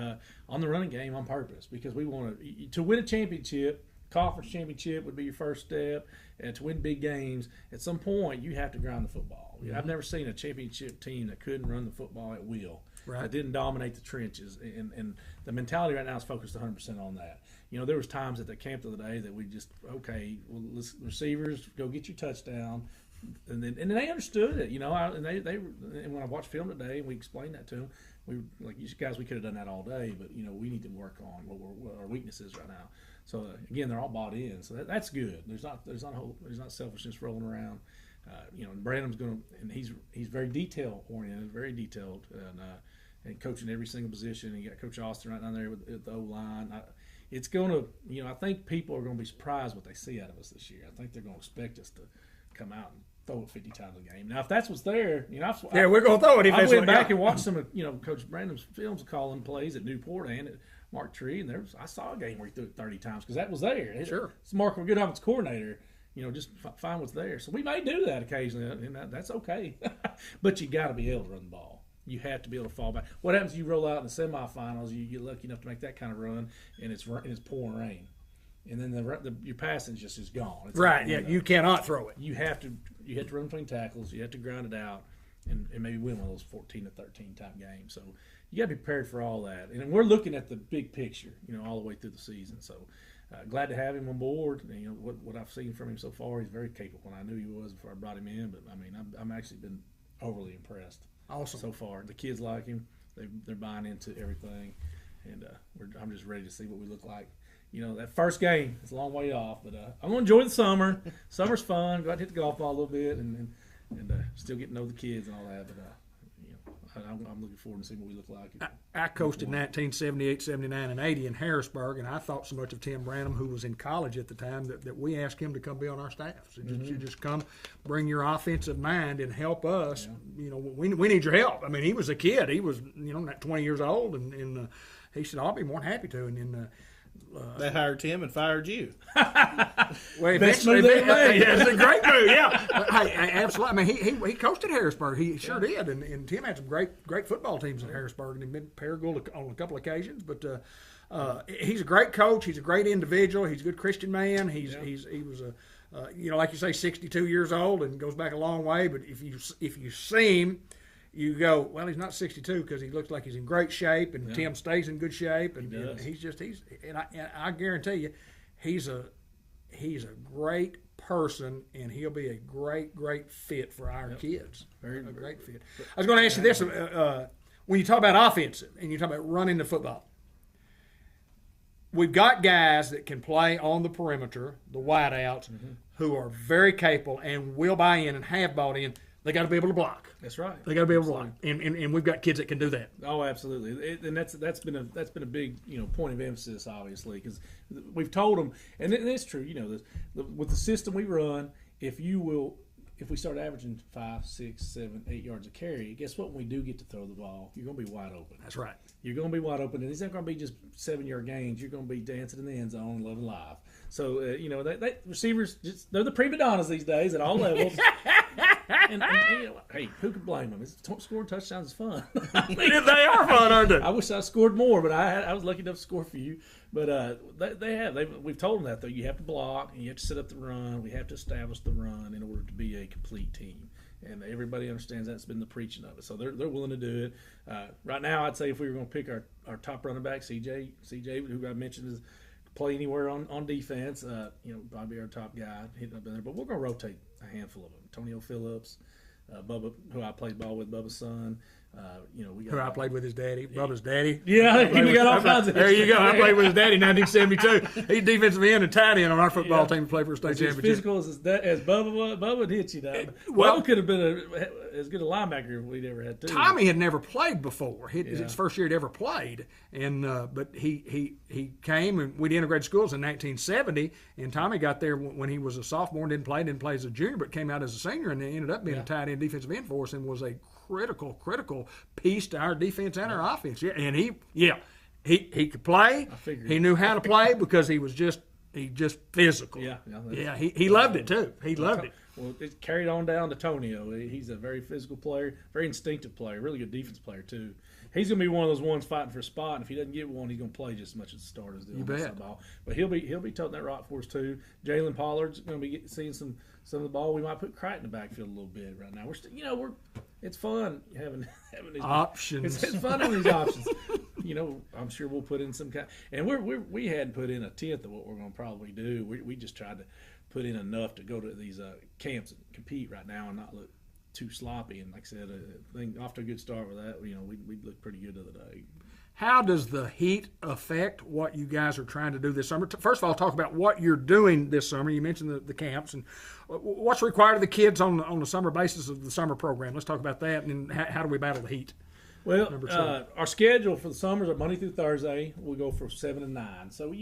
C: on the running game on purpose because we want to win a championship. Conference championship would be your first step, and to win big games, at some point you have to grind the football. Mm-hmm. I've never seen a championship team that couldn't run the football at will. Right. That didn't dominate the trenches, and the mentality right now is focused 100% on that. There was times at the camp the other day that we just let's receivers go get your touchdown. And they understood it, and when I watched film today and we explained that to them, we were like, you guys, we could have done that all day, but we need to work on what our weakness is right now. So again, they're all bought in, so that's good. There's not selfishness rolling around. And Brandon's and he's very detail oriented, very detailed, and coaching every single position. And you got Coach Austin right down there with the O line. It's going to, I think people are going to be surprised what they see out of us this year. I think they're going to expect us to come out and throw it 50 times a game. Now, if that's what's there,
B: we're gonna throw it. If
C: I
B: that's
C: went
B: what-
C: back
B: yeah.
C: and watched some of Coach Brandon's films calling plays at Newport and at Mark Tree, and I saw a game where he threw it 30 times because that was there.
B: Sure.
C: It's Mark, a good offensive coordinator. Just find what's there. So we may do that occasionally, and that's okay. But you got to be able to run the ball. You have to be able to fall back. What happens if you roll out in the semifinals? You get lucky enough to make that kind of run, and it's pouring rain, and then your passing just is gone. It's
B: Right. Yeah. You cannot throw it.
C: You have to run between tackles. You have to grind it out, and maybe win one of those 14 to 13 type games. So you got to be prepared for all that. And we're looking at the big picture, all the way through the season. So. Glad to have him on board. What I've seen from him so far, he's very capable. And I knew he was before I brought him in, but I'm actually been overly impressed.
B: Awesome.
C: So far. The kids like him. They're buying into everything, and I'm just ready to see what we look like. That first game is a long way off, but I'm gonna enjoy the summer. Summer's fun. Go out and hit the golf ball a little bit, and still get to know the kids and all that. But I'm looking forward to seeing what we look like.
B: I coached in 1978, 79, and 80 in Harrisburg, and I thought so much of Tim Branham, who was in college at the time, that we asked him to come be on our staff. So just come, bring your offensive mind and help us. Yeah. We need your help. I mean, he was a kid. He was, not 20 years old, and he said, I'll be more than happy to. And then
D: they hired Tim and fired you.
B: Well,
C: Best move they made.
B: Yeah, it's a great move. Yeah, hey, absolutely. I mean, he coached at Harrisburg. He sure did, and Tim had some great football teams at Harrisburg, and he'd been Paragould on a couple of occasions. But he's a great coach. He's a great individual. He's a good Christian man. He was like you say, 62 years old, and goes back a long way. But if you see him, you go, well, he's not 62 because he looks like he's in great shape, and Tim stays in good shape, and I guarantee you, he's a great person, and he'll be a great fit for our kids. Very great fit. I was going to ask you this: when you talk about offensive and you talk about running the football, we've got guys that can play on the perimeter, the wideouts, who are very capable and will buy in and have bought in. They got to be able to block.
C: That's right.
B: They got to be able to block, and we've got kids that can do that.
C: Oh, absolutely. And that's been a big point of emphasis, obviously, because we've told them, and it's true. With the system we run, if we start averaging 5, 6, 7, 8 yards a carry, guess what? When we do get to throw the ball, you're going to be wide open.
B: That's right.
C: You're going to be wide open, and these aren't going to be just 7-yard gains. You're going to be dancing in the end zone and loving live. So receivers, they're the prima donnas these days at all levels. And hey, who could blame them? Scoring touchdowns is fun.
B: They are fun, aren't they?
C: I wish I scored more, but I was lucky enough to score for you. But we've told them that, though. You have to block, and you have to set up the run. We have to establish the run in order to be a complete team. And everybody understands that's been the preaching of it. So they're willing to do it. Right now, I'd say if we were going to pick our top running back, CJ, who I mentioned is play anywhere on defense, probably our top guy hitting up in there. But we're going to rotate a handful of them. Antonio Phillips, Bubba, who I played ball with, Bubba's son. Who
B: I played with his daddy, Bubba's daddy.
C: Yeah, we got all kinds of.
B: There you go. I played with his daddy in 1972. He's defensive end and tight end on our football team to play for a state championship.
C: As physical as Bubba was, Bubba would hit you down. Bubba could have been as good a linebacker if we'd ever had too.
B: Tommy had never played before. His first year he'd ever played, and but he came, and we'd integrated schools in 1970, and Tommy got there when he was a sophomore, didn't play as a junior, but came out as a senior, and ended up being a tight end defensive end for us, and was a critical piece to our defense and our offense. Yeah, and he could play. He knew how to play because he just physical. He loved it too. He loved it.
C: Well, it carried on down to Tonio. He's a very physical player, very instinctive player, really good defense player too. He's going to be one of those ones fighting for a spot, and if he doesn't get one, he's going to play just as much as the starters do.
B: You bet.
C: The ball. But he'll be toting that rock for us too. Jalen Pollard's going to be seeing some of the ball. We might put Crichton in the backfield a little bit right now. It's fun having these
B: options.
C: It's fun having these options. I'm sure we'll put in some kind. And we hadn't put in a tenth of what we're going to probably do. We just tried to put in enough to go to these camps and compete right now and not look too sloppy. And like I said, I think off to a good start with that. We looked pretty good the other day.
B: How does the heat affect what you guys are trying to do this summer? First of all, talk about what you're doing this summer. You mentioned the camps and what's required of the kids on the summer basis of the summer program. Let's talk about that, and then how do we battle the heat?
C: Well, our schedule for the summers are Monday through Thursday. We go from 7 to 9. So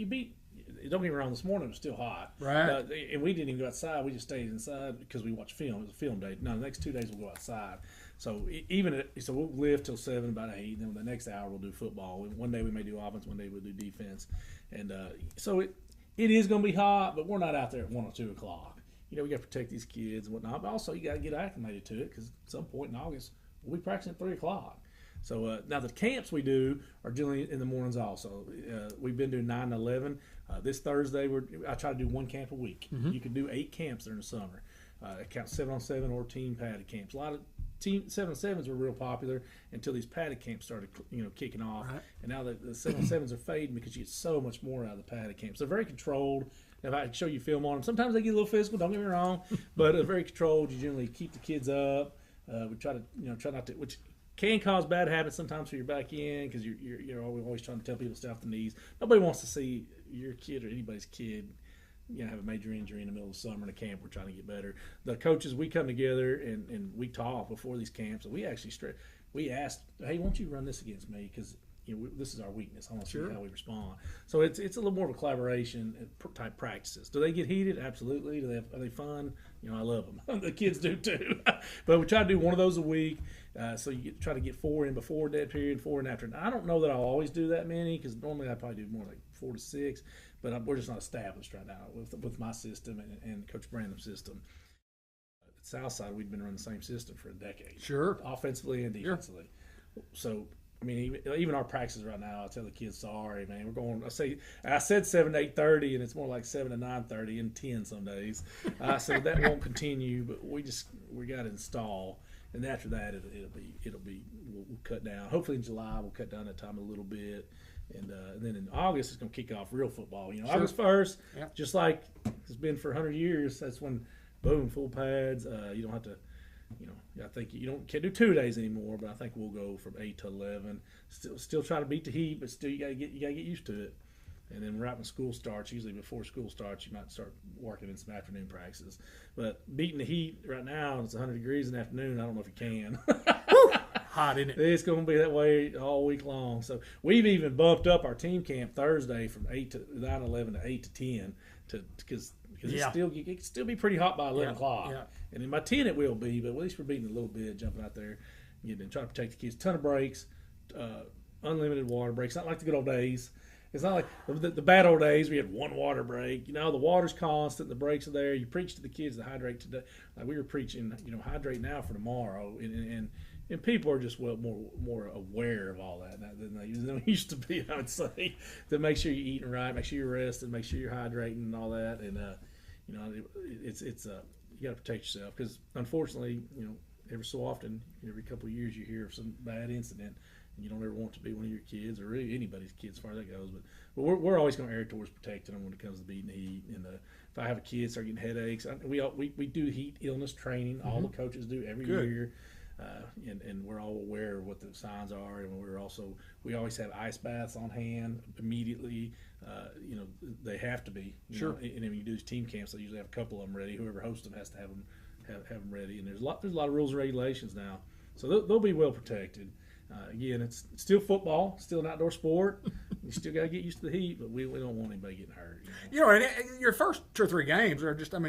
C: don't get me wrong, this morning it was still hot.
B: Right.
C: And we didn't even go outside. We just stayed inside because we watched film. It was a film day. No, the next 2 days we'll go outside. So so we'll live till 7, about 8. And then the next hour we'll do football. One day we may do offense. One day we'll do defense. And so it is going to be hot, but we're not out there at 1 or 2 o'clock. We got to protect these kids and whatnot. But also you got to get acclimated to it because at some point in August we'll be practicing at 3 o'clock. So now the camps we do are generally in the mornings also. We've been doing 9 to 11. This Thursday, I try to do 1 camp a week. Mm-hmm. You can do 8 camps during the summer. It counts 7-on-7 or team padded camps. A lot of team 7-on-7s were real popular until these padded camps started, kicking off. Right. And now the 7-on-7s are fading because you get so much more out of the padded camps. They're very controlled. If I show you film on them, sometimes they get a little physical. Don't get me wrong, but they're very controlled. You generally keep the kids up. We try not to, which can cause bad habits sometimes for your back end because you're always trying to tell people to stay off the knees. Nobody wants to see your kid or anybody's kid have a major injury in the middle of the summer in a camp. We're trying to get better. The coaches, we come together and we talk before these camps. And we actually we asked, hey, won't you run this against me? Because this is our weakness. I want to see how we respond. So it's a little more of a collaboration type practices. Do they get heated? Absolutely. Are they fun? I love them. The kids do too. But we try to do one of those a week. So you try to get 4 in before dead period, 4 in after. Now, I don't know that I'll always do that many because normally I probably do more like 4 to 6. But we're just not established right now with my system and Coach Brandon's system. At Southside, we've been running the same system for a decade.
B: Sure.
C: Offensively and defensively. Sure. So, I mean, even our practices right now, I tell the kids, sorry, man, we're going. I said 7 to 8:30, and it's more like 7 to 9:30 and 10 some days. So that won't continue, but we got to install, and after that, we'll cut down. Hopefully in July we'll cut down that time a little bit, and then in August it's going to kick off real football. Sure. August 1st, just like it's been for 100 years. That's when, boom, full pads. You don't have to. I think can't do 2 days anymore, but I think we'll go from 8 to 11. Still try to beat the heat, but still you gotta get used to it. And then right when school starts, usually before school starts, you might start working in some afternoon practices. But beating the heat right now, it's 100 degrees in the afternoon. I don't know if you can.
B: Hot, isn't it?
C: It's going to be that way all week long. So we've even bumped up our team camp Thursday from 9-11 to 8 to 10 because it can still be pretty hot by 11 o'clock. Yeah. And in my 10 it will be, but at least we're beating a little bit, jumping out there, trying to protect the kids. Ton of breaks, unlimited water breaks. Not like the good old days. It's not like the bad old days we had 1 water break. The water's constant, the breaks are there. You preach to the kids to hydrate today. Like we were preaching, hydrate now for tomorrow. And people are just more aware of all that than they used to be, I would say. To make sure you're eating right, make sure you're resting, make sure you're hydrating and all that. And it's you got to protect yourself because unfortunately, every so often, every couple of years, you hear of some bad incident, and you don't ever want to be one of your kids or really anybody's kids as far as that goes. But we're always going to err towards protecting them when it comes to beating the heat. And if I have a kid start getting headaches, we do heat illness training. Mm-hmm. All the coaches do every year. And we're all aware of what the signs are, and we always have ice baths on hand immediately. They have to be.
B: Sure.
C: And when you do these team camps, they usually have a couple of them ready. Whoever hosts them has to have them ready. And there's a lot of rules and regulations now, so they'll be well protected. Again, it's still football, still an outdoor sport. You still got to get used to the heat, but we don't want anybody getting hurt.
B: And your first 2 or 3 games are just, at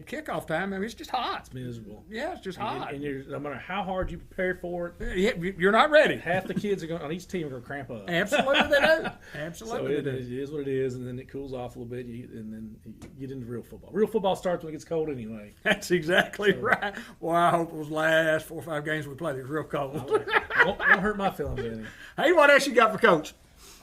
B: kickoff time, it's just hot.
C: It's miserable.
B: Yeah, it's just hot.
C: And no matter how hard you prepare for
B: it, you're not ready.
C: Half the kids on each team are going to cramp up.
B: Absolutely they do. Absolutely
C: so it is what it is, and then it cools off a little bit, and then you get into real football. Real football starts when it gets cold anyway.
B: That's exactly right. Well, I hope those last 4 or 5 games we played, it was real cold.
C: Won't hurt my feelings any.
B: Hey, what else you got for Coach?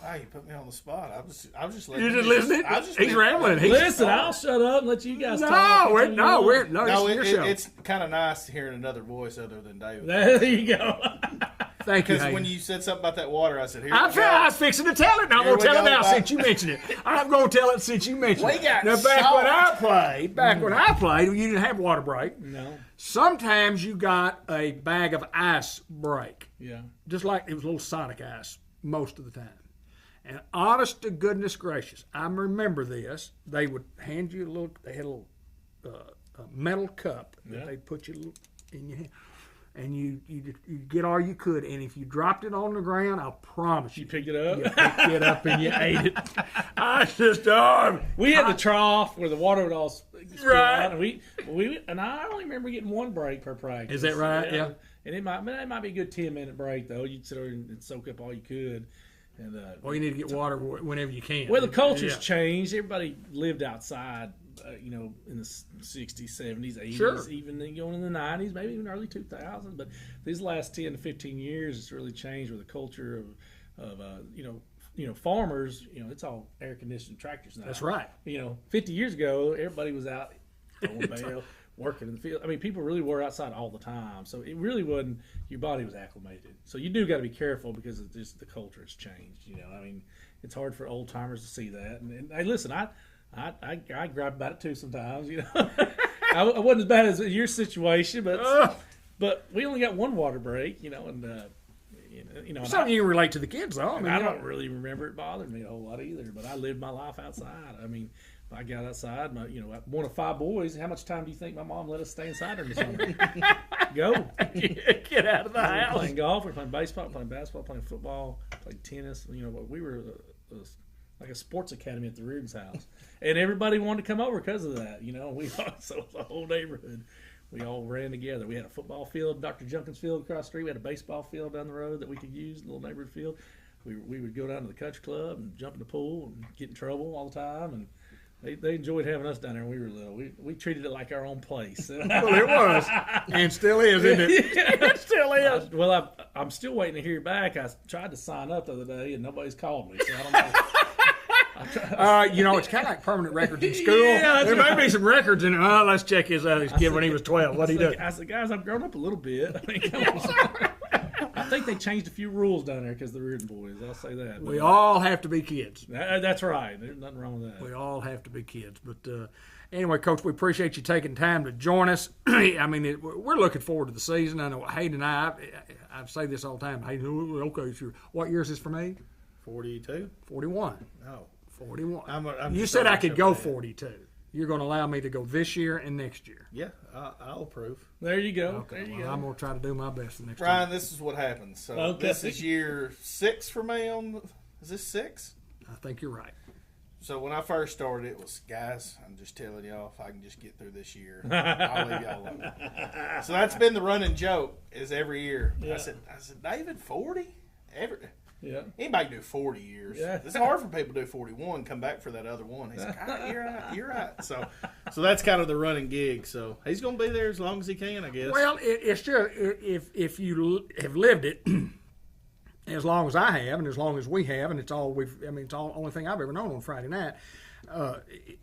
D: Wow, you put me on the spot. I was just
B: listening. You just listening? He's rambling.
C: Listen, I'll shut up and let you guys talk.
D: It's kind of nice hearing another voice other than David.
C: There you go.
B: Thank you.
D: Because when you said something about that water, I said,
B: I was fixing to tell it. Now I'm going to tell it now since you mentioned it. I'm going to tell it since you mentioned it. Now, back when I played, you didn't have water break.
C: No.
B: Sometimes you got a bag of ice break.
C: Yeah.
B: Just like it was a little Sonic ice most of the time. And honest to goodness gracious, I remember this. They would hand you they had a little metal cup that they'd put you in your hand. and you get all you could. And if you dropped it on the ground, I promise
C: You picked it up.
B: you picked it up and you ate it. I just
C: We had the trough where the water would all spill
B: Right.
C: out, and I only remember getting one break per practice.
B: Is that right? Yeah.
C: And it might be a good 10-minute break though. You'd sit there and soak up all you could. And
B: Well, you need to get water whenever you can.
C: well, the culture's
B: Yeah.
C: changed. Everybody lived outside, in the 60s, 70s, 80s,
B: Sure.
C: even going in the 90s, maybe even early 2000s. But these last 10 to 15 years, it's really changed with the culture of farmers. It's all air conditioned tractors now.
B: That's right.
C: 50 years ago, everybody was out throwing bale, working in the field. I mean, people really were outside all the time. So it really wasn't, your body was acclimated. So you do got to be careful because of just the culture has changed. I mean, it's hard for old timers to see that. And hey, listen, I gripe about it too sometimes. I wasn't as bad as your situation, but we only got one water break.
B: Something you can relate to the kids, though.
C: I don't really remember it bothering me a whole lot either. But I lived my life outside. I mean, if I got outside, one of 5 boys. How much time do you think my mom let us stay inside during the summer? Go
B: Get out of the
C: we were
B: house.
C: playing golf, we were playing baseball, playing basketball, playing football, playing tennis. We were like a sports academy at the Reardon's house, and everybody wanted to come over because of that. So the whole neighborhood, we all ran together. We had a football field, Dr. Junkins Field across the street. We had a baseball field down the road that we could use, a little neighborhood field. We would go down to the country club and jump in the pool and get in trouble all the time. And they enjoyed having us down there when we were little. We treated it like our own place.
B: Well, it was, and still is, isn't it? It still is.
C: I'm still waiting to hear back. I tried to sign up the other day, and nobody's called me. So I don't know.
B: It's kind of like permanent records in school.
C: Yeah,
B: there may be some records in it. Let's check his out. His kid when he was 12. What did he do?
C: I said, guys, I've grown up a little bit. I mean, come on. I think they changed a few rules down there because of the Reardon boys. I'll say that.
B: We all have to be kids.
C: That's right. There's nothing wrong with that.
B: We all have to be kids. But anyway, Coach, we appreciate you taking time to join us. I mean, we're looking forward to the season. I know Hayden and I say this all the time. Hayden, okay, sure. What year is this for me?
D: 42?
B: 41.
D: No.
B: 41. You said I could go 42. You're going to allow me to go this year and next year.
D: Yeah, I'll approve.
C: There you go.
B: Okay, well, I'm going to try to do my best the next
D: Ryan,
B: time.
D: this is what happens. So
C: Okay.
D: This is year 6 for me is this 6?
B: I think you're right.
D: So when I first started, it was, guys, I'm just telling y'all, if I can just get through this year, I'll leave y'all alone. So that's been the running joke is every year.
C: Yeah.
D: I said, David, 40?
C: Yeah.
D: Anybody can do 40 years.
C: Yeah.
D: It's hard for people to do 41, come back for that other one. He's like, you're right. So that's kind of the running gig. So he's going to be there as long as he can, I guess.
B: Well, it's just if you have lived it as long as I have, and as long as we have, and it's all only thing I've ever known on Friday night.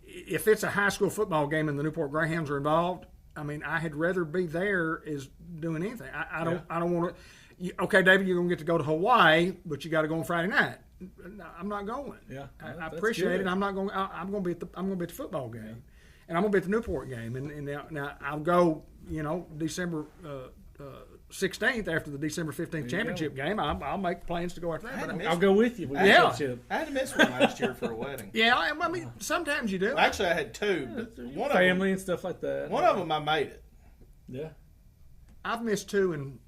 B: If it's a high school football game and the Newport Greyhounds are involved, I mean, I had rather be there as doing anything. I don't want to. Okay, David, you're gonna get to go to Hawaii, but you got to go on Friday night. I'm not going.
C: Yeah,
B: I appreciate it. I'm not going. I'm going to be at the football game, and I'm going to be at the Newport game. And now I'll go. December 16th after the December 15th championship game. I'll make plans to go after that. But
C: I'll go with you.
D: I had to miss one last year for a wedding.
B: yeah, I mean, sometimes you do.
D: Well, actually, I had 2, but one of them,
C: Family and stuff like that.
D: one of them I made it.
C: Yeah.
B: I've missed 2 in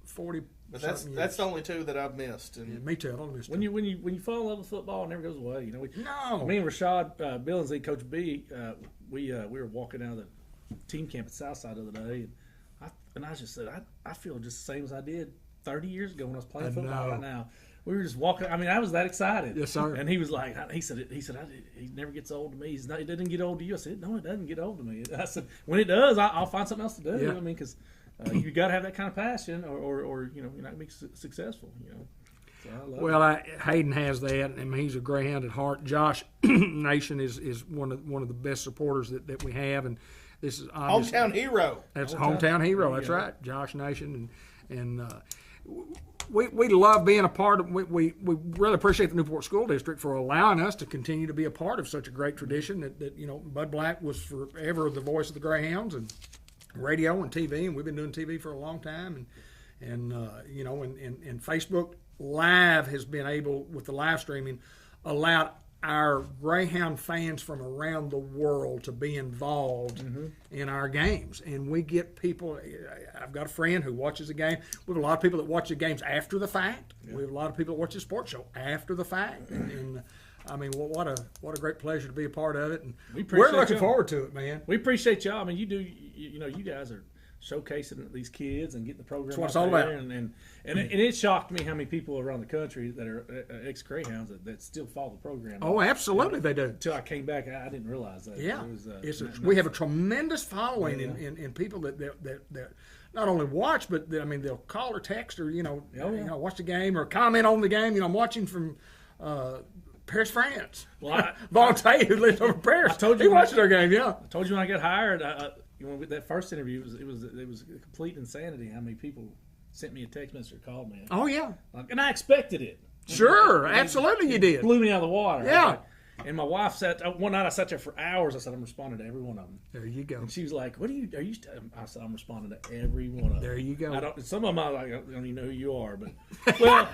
B: 40.
D: But that's the only 2 that I've missed. And
B: Yeah, me too. I've only missed 2.
C: When you fall in love with football, it never goes away.
B: No.
C: Me and Rashad Billingsley, Coach B, we were walking out of the team camp at Southside the other day, and I just said I feel just the same as I did 30 years ago when I was playing football. Right now, we were just walking. I mean, I was that excited.
B: Yes, sir.
C: And he was like, he said he never gets old to me. It doesn't get old to you. I said, no, it doesn't get old to me. I said, when it does, I'll find something else to do.
B: Yeah.
C: I mean, because you got to have that kind of passion, or you're not gonna be successful. So I love it.
B: Hayden has that. I mean, he's a Greyhound at heart. Josh Nation is one of the best supporters that we have, and this is obviously
D: hometown hero.
B: That's hometown hero. That's right, Josh Nation, and we love being a part of. We really appreciate the Newport School District for allowing us to continue to be a part of such a great tradition. That Bud Black was forever the voice of the Greyhounds and radio and TV, and we've been doing TV for a long time, and Facebook Live has been able, with the live streaming, allowed our Greyhound fans from around the world to be involved in our games. And we get people, I've got a friend who watches a game. We have a lot of people that watch the games after the fact. Yeah. We have a lot of people that watch the sports show after the fact. And I mean, what a great pleasure to be a part of it. And we're looking forward to it, man.
C: We appreciate y'all. I mean, you guys are showcasing these kids and getting the program.
B: That's what it's all about.
C: And it shocked me how many people around the country that are ex-Greyhounds that still follow the program.
B: Oh, absolutely, they do.
C: Until I came back, I didn't realize that.
B: Yeah, we have a tremendous following in people that not only watch, but they'll call or text or watch the game or comment on the game. I'm watching from Paris, France. Well, Vontae, who lives over in Paris, I told you he watches our game. Yeah,
C: I told you when I got hired. With that first interview, it was complete insanity how many people sent me a text message or called me.
B: Oh yeah,
C: and I expected it.
B: Sure, absolutely, you did.
C: Blew me out of the water.
B: Yeah.
C: And my wife one night I sat there for hours. I said, I'm responding to every one of them.
B: There you go.
C: And she was like, are you I said, I'm responding to every one of them.
B: There you go.
C: Some of them I don't even know who you are, but well,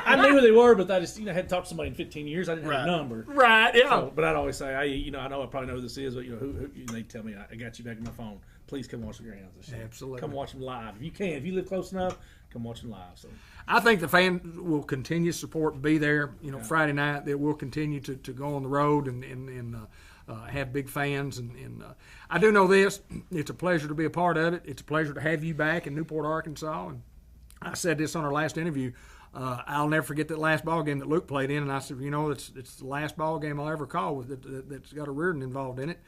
C: I knew who they were, but I just hadn't talked to somebody in 15 years. I didn't have a number.
B: Right, yeah.
C: So, but I'd always say, I know I probably know who this is, but who they tell me, I got you back on my phone. Please come watch the Greyhounds.
B: Absolutely.
C: Come watch them live. If you can. If you live close enough, come watch them live. So
B: I think the fans will continue to support and be there. Friday night, they will continue to go on the road and have big fans. And I do know this. It's a pleasure to be a part of it. It's a pleasure to have you back in Newport, Arkansas. And I said this on our last interview. I'll never forget that last ball game that Luke played in. And I said, it's the last ball game I'll ever call that's got a Reardon involved in it.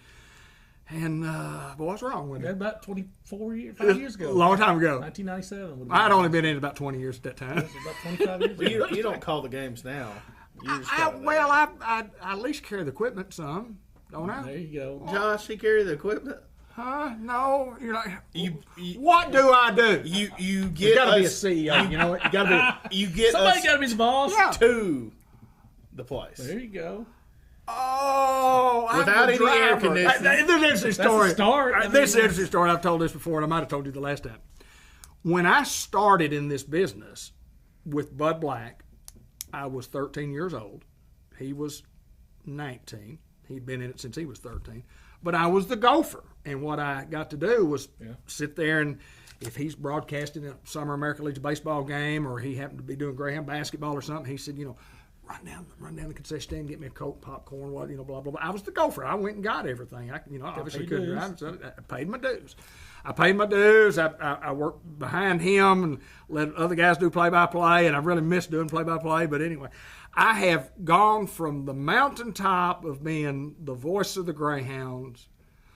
B: And what's wrong with it?
C: About 5 years ago.
B: A long time ago.
C: 1997.
B: I'd only been in about 20 years at that time.
C: About 25 years ago.
D: You don't call the games now.
B: I at least carry the equipment some, don't I?
C: There you go.
D: Josh, he carry the equipment?
B: Huh? No, you're not. What do I do?
D: You get
B: got to be a CEO. You know what? You got to be.
D: You get
C: somebody got to be the boss.
B: Yeah.
D: To the place.
C: There you go.
B: Oh,
D: without any air conditioning.
B: This is a story.
C: That's the start.
B: This is an interesting story. I've told this before, and I might have told you the last time. When I started in this business with Bud Black, I was 13 years old. He was 19. He'd been in it since he was 13. But I was the gopher, and what I got to do was sit there and if he's broadcasting a Summer American Legion baseball game or he happened to be doing Greyhound basketball or something, he said, run down the concession stand, get me a Coke, popcorn, blah, blah, blah. I was the gopher. I went and got everything. I obviously couldn't drive, so I paid my dues. I worked behind him and let other guys do play-by-play, and I really missed doing play-by-play. But anyway, I have gone from the mountaintop of being the voice of the Greyhounds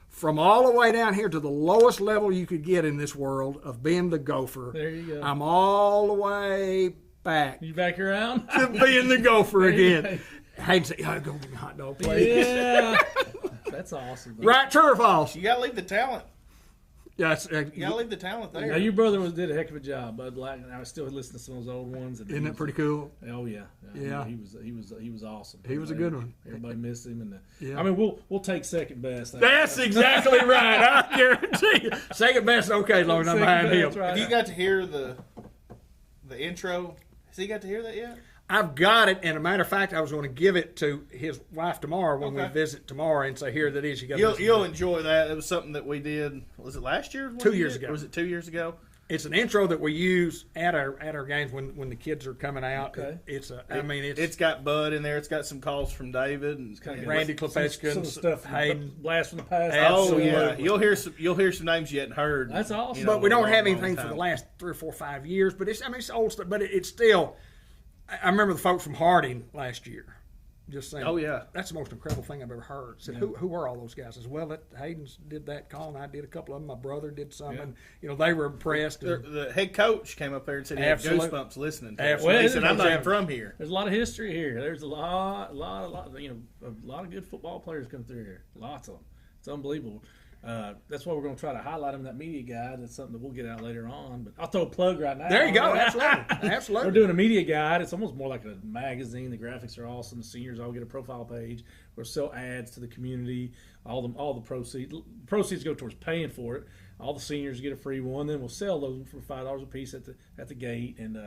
B: from all the way down here to the lowest level you could get in this world of being the gopher.
C: There you go.
B: I'm all the way back.
C: You back around?
B: To being the gopher again. Hayden said, go give me a hot dog, please.
C: Yeah. That's awesome.
B: Right, true or false?
D: You got to leave the talent.
B: Yeah,
D: you got to leave the talent there.
C: Now, your brother did a heck of a job, Bud Black, and I still listen to some of those old ones. And
B: isn't that pretty cool?
C: Oh yeah.
B: Yeah.
C: He was awesome.
B: He was a good one.
C: Everybody missed him, and
B: yeah.
C: I mean we'll take second best.
B: That's exactly right. I guarantee you. Second best, okay, as long as I'm behind him.
C: Right.
D: Have you got to hear the intro? Has he got to hear that yet?
B: I've got it, and as a matter of fact, I was going to give it to his wife tomorrow when we visit tomorrow and say, here that is.
D: You'll enjoy that. It was something that we did, was it last year?
B: 2 years ago.
D: Or was it 2 years ago?
B: It's an intro that we use at our games when the kids are coming out.
C: Okay.
D: It's got Bud in there. It's got some calls from David and
B: Randy Klepetchkin,
C: some stuff.
B: Hayden,
C: blast from the past.
D: Oh yeah, you'll hear some names you hadn't heard.
C: That's awesome.
B: But we don't have anything for the last 3 or 4 or 5 years. But it's old stuff. But it's still. I remember the folks from Harding last year just saying,
D: oh, yeah.
B: That's the most incredible thing I've ever heard. Said, who were all those guys? I said, well, Hayden's did that call, and I did a couple of them. My brother did some, and they were impressed.
D: The head coach came up there and said he had goosebumps listening to
B: it.
D: He said, I'm not even from here.
C: There's a lot of history here. There's a lot of good football players come through here. Lots of them. It's unbelievable. That's why we're going to try to highlight them in that media guide. That's something that we'll get out later on. But I'll throw a plug right now.
B: There you go. Absolutely.
C: We're doing a media guide. It's almost more like a magazine. The graphics are awesome. The seniors all get a profile page. We'll sell ads to the community. All the proceeds go towards paying for it. All the seniors get a free one. Then we'll sell those for $5 a piece at the gate. And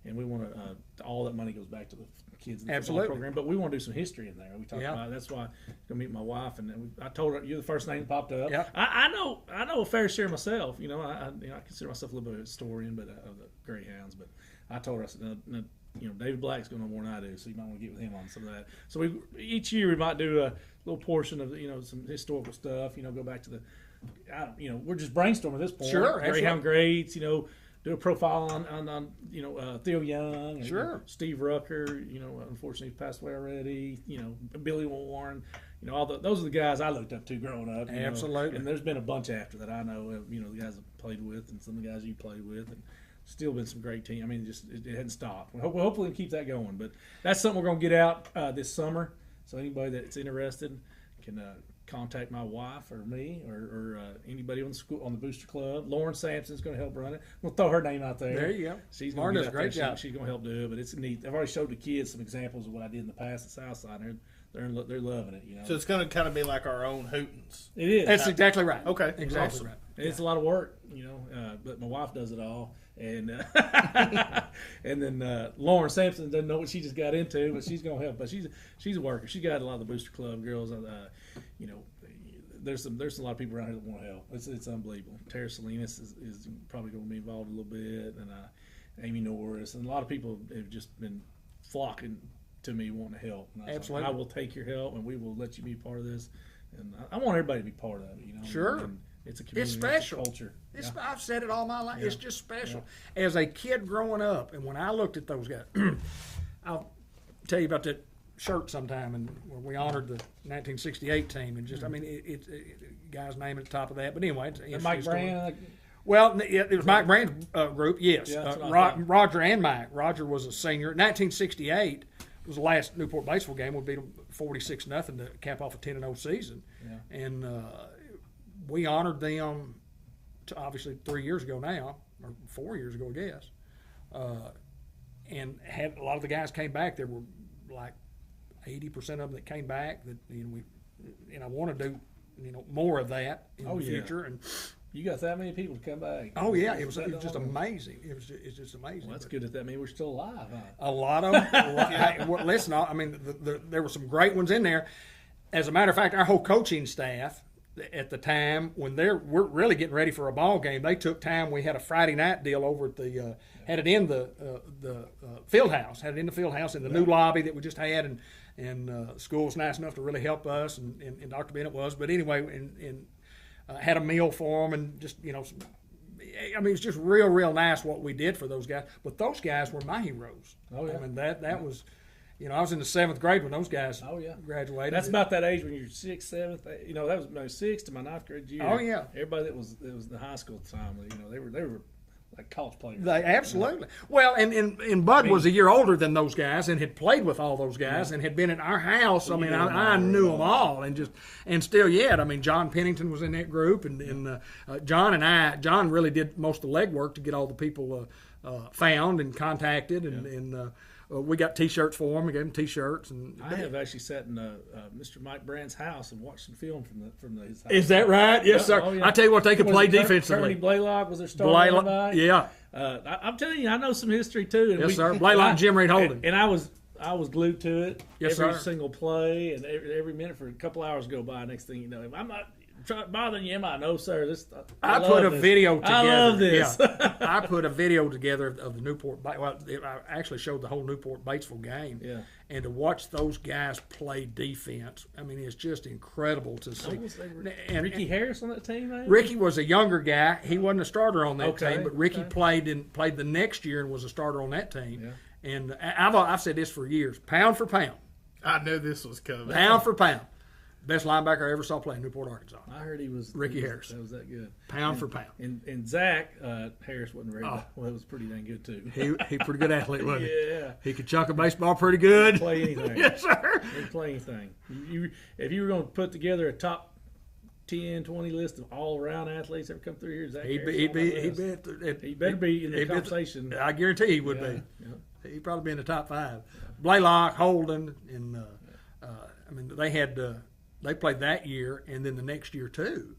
C: and we want to all that money goes back to the kids in the
B: Absolutely.
C: football program. But we want to do some history in there. We talked
B: Yeah.
C: about that's why I'm gonna meet my wife, and I told her you're the first name that popped up.
B: Yeah.
C: I know a fair share myself. You know, I consider myself a little bit of a historian, but of the Greyhounds. But I told her, I said, no, you know, David Black's going to know more than I do, so you might want to get with him on some of that. So each year we might do a little portion of some historical stuff. You know, go back to we're just brainstorming at this point.
B: Sure,
C: Greyhound greats. You know, do a profile on Theo Young, and,
B: Sure.
C: Steve Rucker. You know, unfortunately he passed away already. You know, Billy Warren. You know, those are the guys I looked up to growing up.
B: Absolutely.
C: And there's been a bunch after that I know. You know, the guys I played with, and some of the guys you played with, and still been some great team. I mean, just it hadn't stopped. Hopefully we keep that going. But that's something we're going to get out this summer. So anybody that's interested can contact my wife or me or anybody on the Booster Club. Lauren Sampson's going to help run it. We'll throw her name out there.
B: There you go.
C: She's
B: Lauren
C: going
B: does
C: to
B: a great job.
C: She's going to help do it. But it's neat. I've already showed the kids some examples of what I did in the past at Southside. They're loving it. You know.
D: So it's going to kind of be like our own Hootens.
C: It is.
B: That's exactly right.
D: Okay.
B: Exactly
C: Awesome.
B: right.
C: And it's a lot of work, you know, but my wife does it all. And and then Lauren Sampson doesn't know what she just got into, but she's going to help. But she's a worker. She got a lot of the Booster Club girls. You know, there's a lot of people around here that want to help. It's unbelievable. Tara Salinas is probably going to be involved a little bit, and Amy Norris, and a lot of people have just been flocking to me wanting to help. And
B: Absolutely.
C: I will take your help, and we will let you be part of this. And I want everybody to be part of it. You know,
B: Sure.
C: And it's a community.
B: It's special.
C: It's a culture.
B: I've said it all my life.
C: Yeah.
B: It's just special. As a kid growing up, and when I looked at those guys, I'll tell you about that shirt sometime, and where we honored the 1968 team, and just I mean, it's guy's name at the top of that. But anyway, it's
C: Mike
B: story.
C: Brand.
B: Well, it was Mike Brand's group, yes.
C: Yeah, that's what I thought.
B: Roger and Mike. Roger was a senior. 1968 was the last Newport baseball game. We beat them 46-0 to cap off a 10-0 season.
C: Yeah.
B: And we honored them, obviously 3 years ago now, or 4 years ago, I guess. And had a lot of the guys came back. There were like 80% of them that came back. That and I want to do more of that in the future. And
C: You got that many people to come back.
B: oh yeah, it was just amazing. It's just amazing.
C: Well, that's good that means we're still alive, huh?
B: A lot of them. Hey, well, listen, I mean, there were some great ones in there. As a matter of fact, our whole coaching staff at the time, when we're really getting ready for a ball game, they took time. We had a Friday night deal over at the had it in the field house, had it in the field house in the new lobby that we just had, and school was nice enough to really help us, and Dr. Bennett was. But anyway, and had a meal for them, and just I mean, it's just real nice what we did for those guys. But those guys were my heroes.
C: Oh yeah.
B: I mean that was, I was in the 7th grade when those guys graduated.
C: That's about that age when you're 6th, 7th. That was my 6th to my 9th grade year.
B: Oh yeah.
C: Everybody that was the high school time, they were like college players.
B: They absolutely. Well, and Bud was a year older than those guys and had played with all those guys and had been at our house. I mean, I knew them all, and still yet. I mean, John Pennington was in that group, and John really did most of the legwork to get all the people found and contacted, and we got T-shirts for them. We gave them T-shirts, and
C: I have actually sat in Mr. Mike Brand's house and watched some film from his house.
B: Is that right? Yes, sir.
C: Oh, yeah.
B: I tell you what, they could play defensively.
C: Tony Blaylock was their starter.
B: Yeah.
C: I'm telling you, I know some history too. And
B: Yes, sir. Blaylock and Jim Reed Holden.
C: And I was glued to it.
B: Yes,
C: every
B: sir.
C: single play, and every minute for a couple hours go by. Next thing you know, I'm not bothering you, am I? No, sir.
B: I put a video together.
C: I love this.
B: Yeah. I put a video together of the Newport. Well, I actually showed the whole Newport Batesville game.
C: Yeah.
B: And to watch those guys play defense, I mean, it's just incredible to see.
C: And Ricky Harris on that team, man?
B: Ricky was a younger guy. He wasn't a starter on that
C: Okay,
B: team, but Ricky played the next year and was a starter on that team.
C: Yeah.
B: And I've said this for years, pound for pound.
D: I knew this was coming.
B: Pound for pound. Best linebacker I ever saw play in Newport, Arkansas.
C: I heard he was
B: Ricky Harris.
C: That was that good.
B: Pound for pound.
C: And Zach Harris wasn't very good. Well, it was pretty dang good too.
B: He pretty good athlete, wasn't he?
C: Yeah.
B: He could chuck a baseball pretty good.
C: Play anything.
B: Yes, sir.
C: He could play anything. If you were going to put together a top 10, 20 list of all-around athletes that ever come through here, Zach Harris he better be in the conversation.
B: I guarantee he would be.
C: Yeah.
B: He'd probably be in the top 5. Blaylock, Holden, and I mean they played that year and then the next year too,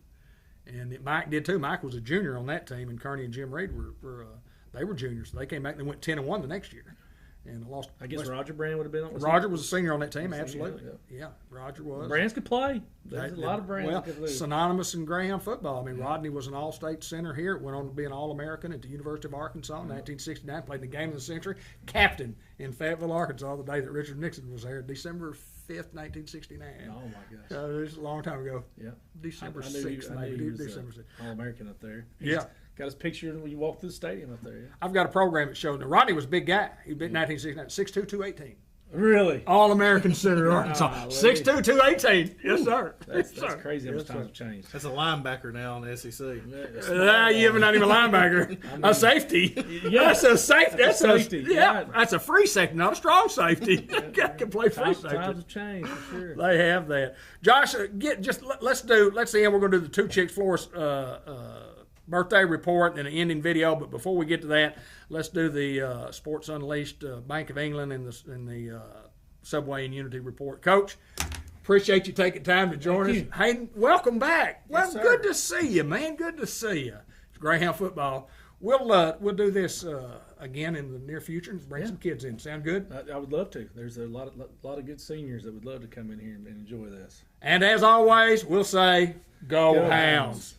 B: and Mike did too. Mike was a junior on that team, and Kearney and Jim Reed were They were juniors. They came back and they went 10-1 the next year. And lost.
C: I guess Roger Brand would have been on.
B: Roger was a senior on that team, absolutely. Yeah, Roger was.
C: Brands could play. There's a lot of brands that could lose.
B: Synonymous in Greyhound football. I mean, Rodney was an all-state center here. Went on to be an All-American at the University of Arkansas in 1969. Played the game of the century. Captain in Fayetteville, Arkansas, the day that Richard Nixon was there, December 5th, 1969.
C: Oh, my gosh.
B: It was a long time ago.
C: Yeah.
B: December
C: I knew
B: 6th, maybe.
C: he was
B: December 6th.
C: All-American up there.
B: Yeah.
C: Got his picture when you walk through the stadium up there. Yeah.
B: I've got a program that shows. Now, Rodney was a big guy. He beat 1969, 6'2", 218.
C: Really?
B: All-American center in Arkansas. 6'2", 218. Yes, sir.
C: That's crazy how much times have changed.
D: That's a linebacker now in the SEC.
B: You have not even a linebacker. A safety.
C: Yeah.
B: That's a safety. That's a
C: safety.
B: Yeah, that's a free safety, not a strong safety. Guy can play free safety.
C: Times have changed for sure.
B: They have that. Josh, let's end. We're going to do the Two Chicks Florist birthday report and an ending video. But before we get to that, let's do the Sports Unleashed Bank of England and the Subway and Unity report. Coach, appreciate you taking time to join us. Hayden, welcome back. Well,
C: Yes, sir.
B: good to see you, man. Good to see you. It's Greyhound football. We'll do this again in the near future and bring some kids in. Sound good?
C: I would love to. There's a lot of good seniors that would love to come in here and enjoy this.
B: And as always, we'll say, Go Hounds.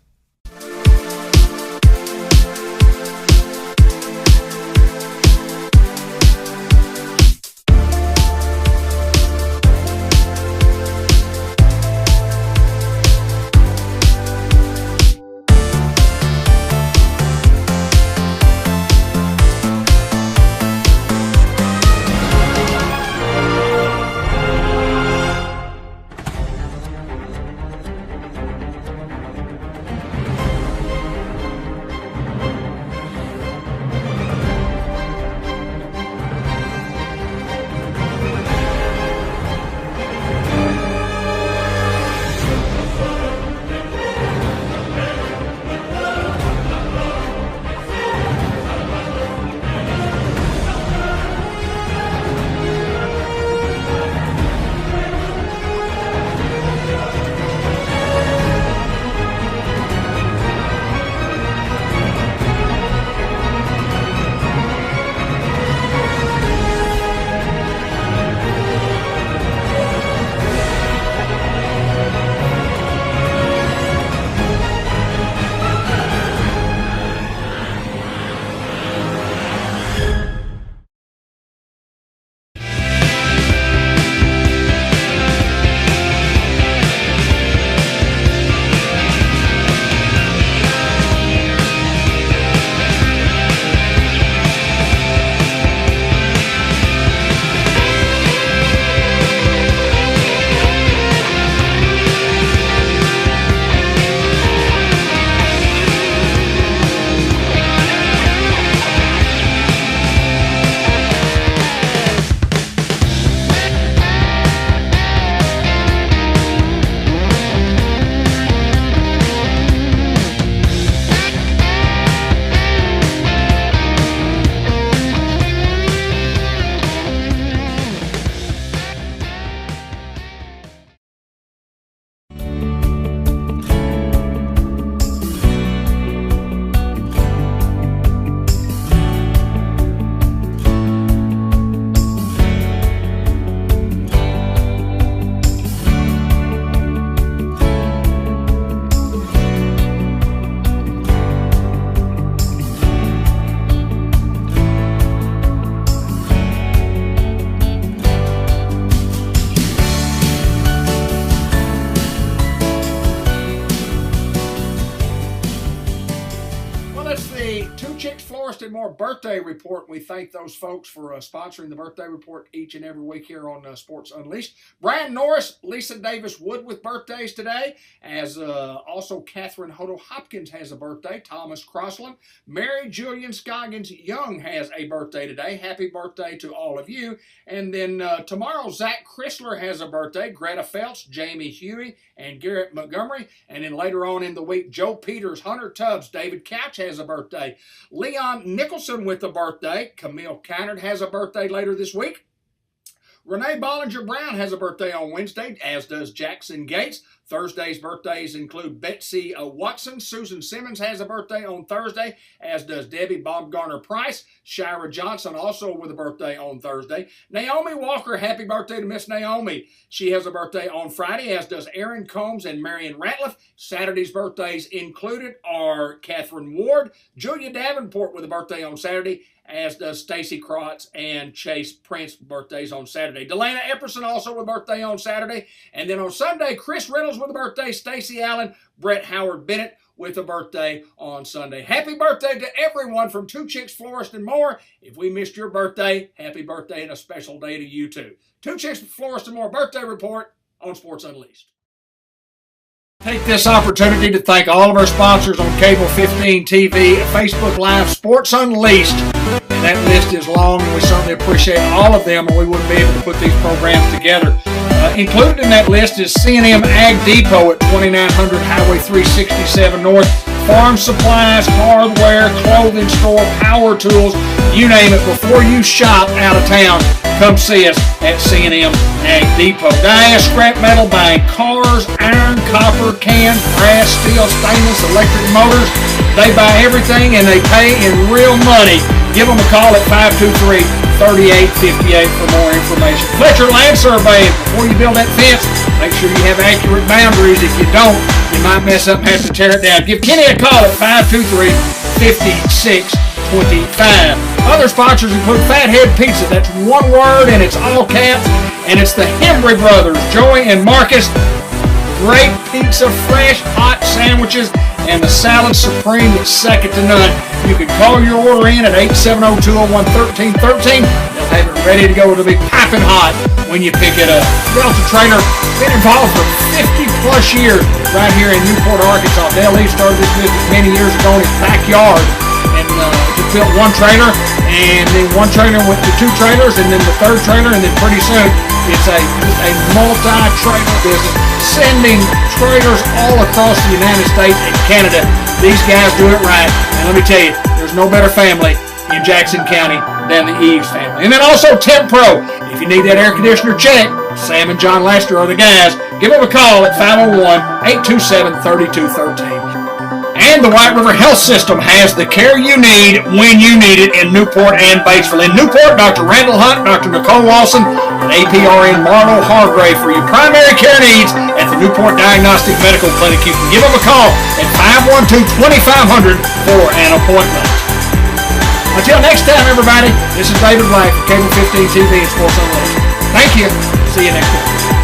B: More birthday report. We thank those folks for sponsoring the birthday report each and every week here on Sports Unleashed. Brian Norris, Lisa Davis Wood with birthdays today, as also Catherine Hodo Hopkins has a birthday. Thomas Crossland, Mary Julian Scoggins Young has a birthday today. Happy birthday to all of you. And then tomorrow, Zach Chrysler has a birthday. Greta Phelps, Jamie Huey, and Garrett Montgomery. And then later on in the week, Joe Peters, Hunter Tubbs, David Couch has a birthday. Leon Nicholson with a birthday. Camille Cannard has a birthday later this week. Renee Bollinger Brown has a birthday on Wednesday, as does Jackson Gates. Thursday's birthdays include Betsy Watson. Susan Simmons has a birthday on Thursday, as does Debbie Baumgartner-Price. Shira Johnson also with a birthday on Thursday. Naomi Walker, happy birthday to Miss Naomi. She has a birthday on Friday, as does Erin Combs and Marion Ratliff. Saturday's birthdays included are Catherine Ward, Julia Davenport with a birthday on Saturday, as does Stacy Krotz and Chase Prince, birthdays on Saturday. Delana Epperson also with a birthday on Saturday. And then on Sunday, Chris Reynolds with a birthday, Stacy Allen, Brett Howard Bennett with a birthday on Sunday. Happy birthday to everyone from Two Chicks Florist and More. If we missed your birthday, happy birthday and a special day to you too. Two Chicks Florist and More birthday report on Sports Unleashed. Take this opportunity to thank all of our sponsors on Cable 15 TV, Facebook Live, Sports Unleashed. And that list is long, and we certainly appreciate all of them, or we wouldn't be able to put these programs together. Included in that list is C&M Ag Depot at 2900 Highway 367 North. Farm supplies, hardware, clothing store, power tools, you name it. Before you shop out of town, come see us at C&M Ag Depot. Dias Scrap Metal, buying cars, iron, copper, cans, brass, steel, stainless, electric motors. They buy everything and they pay in real money. Give them a call at 523-3858 for more information. Fletcher Land Surveying. Before you build that fence, make sure you have accurate boundaries. If you don't, you might mess up and have to tear it down. Give Kenny a call at 523-5625. Other sponsors include Fathead Pizza. That's one word and it's all caps. And it's the Hembry Brothers, Joey and Marcus. Great pizza, fresh, hot sandwiches, and the salad supreme that's second to none. You can call your order in at 870-201-1313. They'll have it ready to go. It'll be piping hot when you pick it up. Delta Trailer, been involved for 50 plus years right here in Newport, Arkansas. Dale Lee started this business many years ago in his backyard, and just built one trailer, and then one trailer went to two trailers, and then the third trailer, and then pretty soon it's a multi-trailer business, sending trailers all across the United States and Canada. These guys do it right, and let me tell you, there's no better family in Jackson County than the Eves family. And then also Temp Pro. If you need that air conditioner check, Sam and John Laster are the guys. Give them a call at 501-827-3213. And the White River Health System has the care you need when you need it in Newport and Batesville. In Newport, Dr. Randall Hunt, Dr. Nicole Walson, and APRN Marlo Hargrave for your primary care needs at the Newport Diagnostic Medical Clinic. You can give them a call at 512-2500 for an appointment. Until next time, everybody, this is David Black for Cable 15 TV and Sports Unleashed. Thank you. See you next week.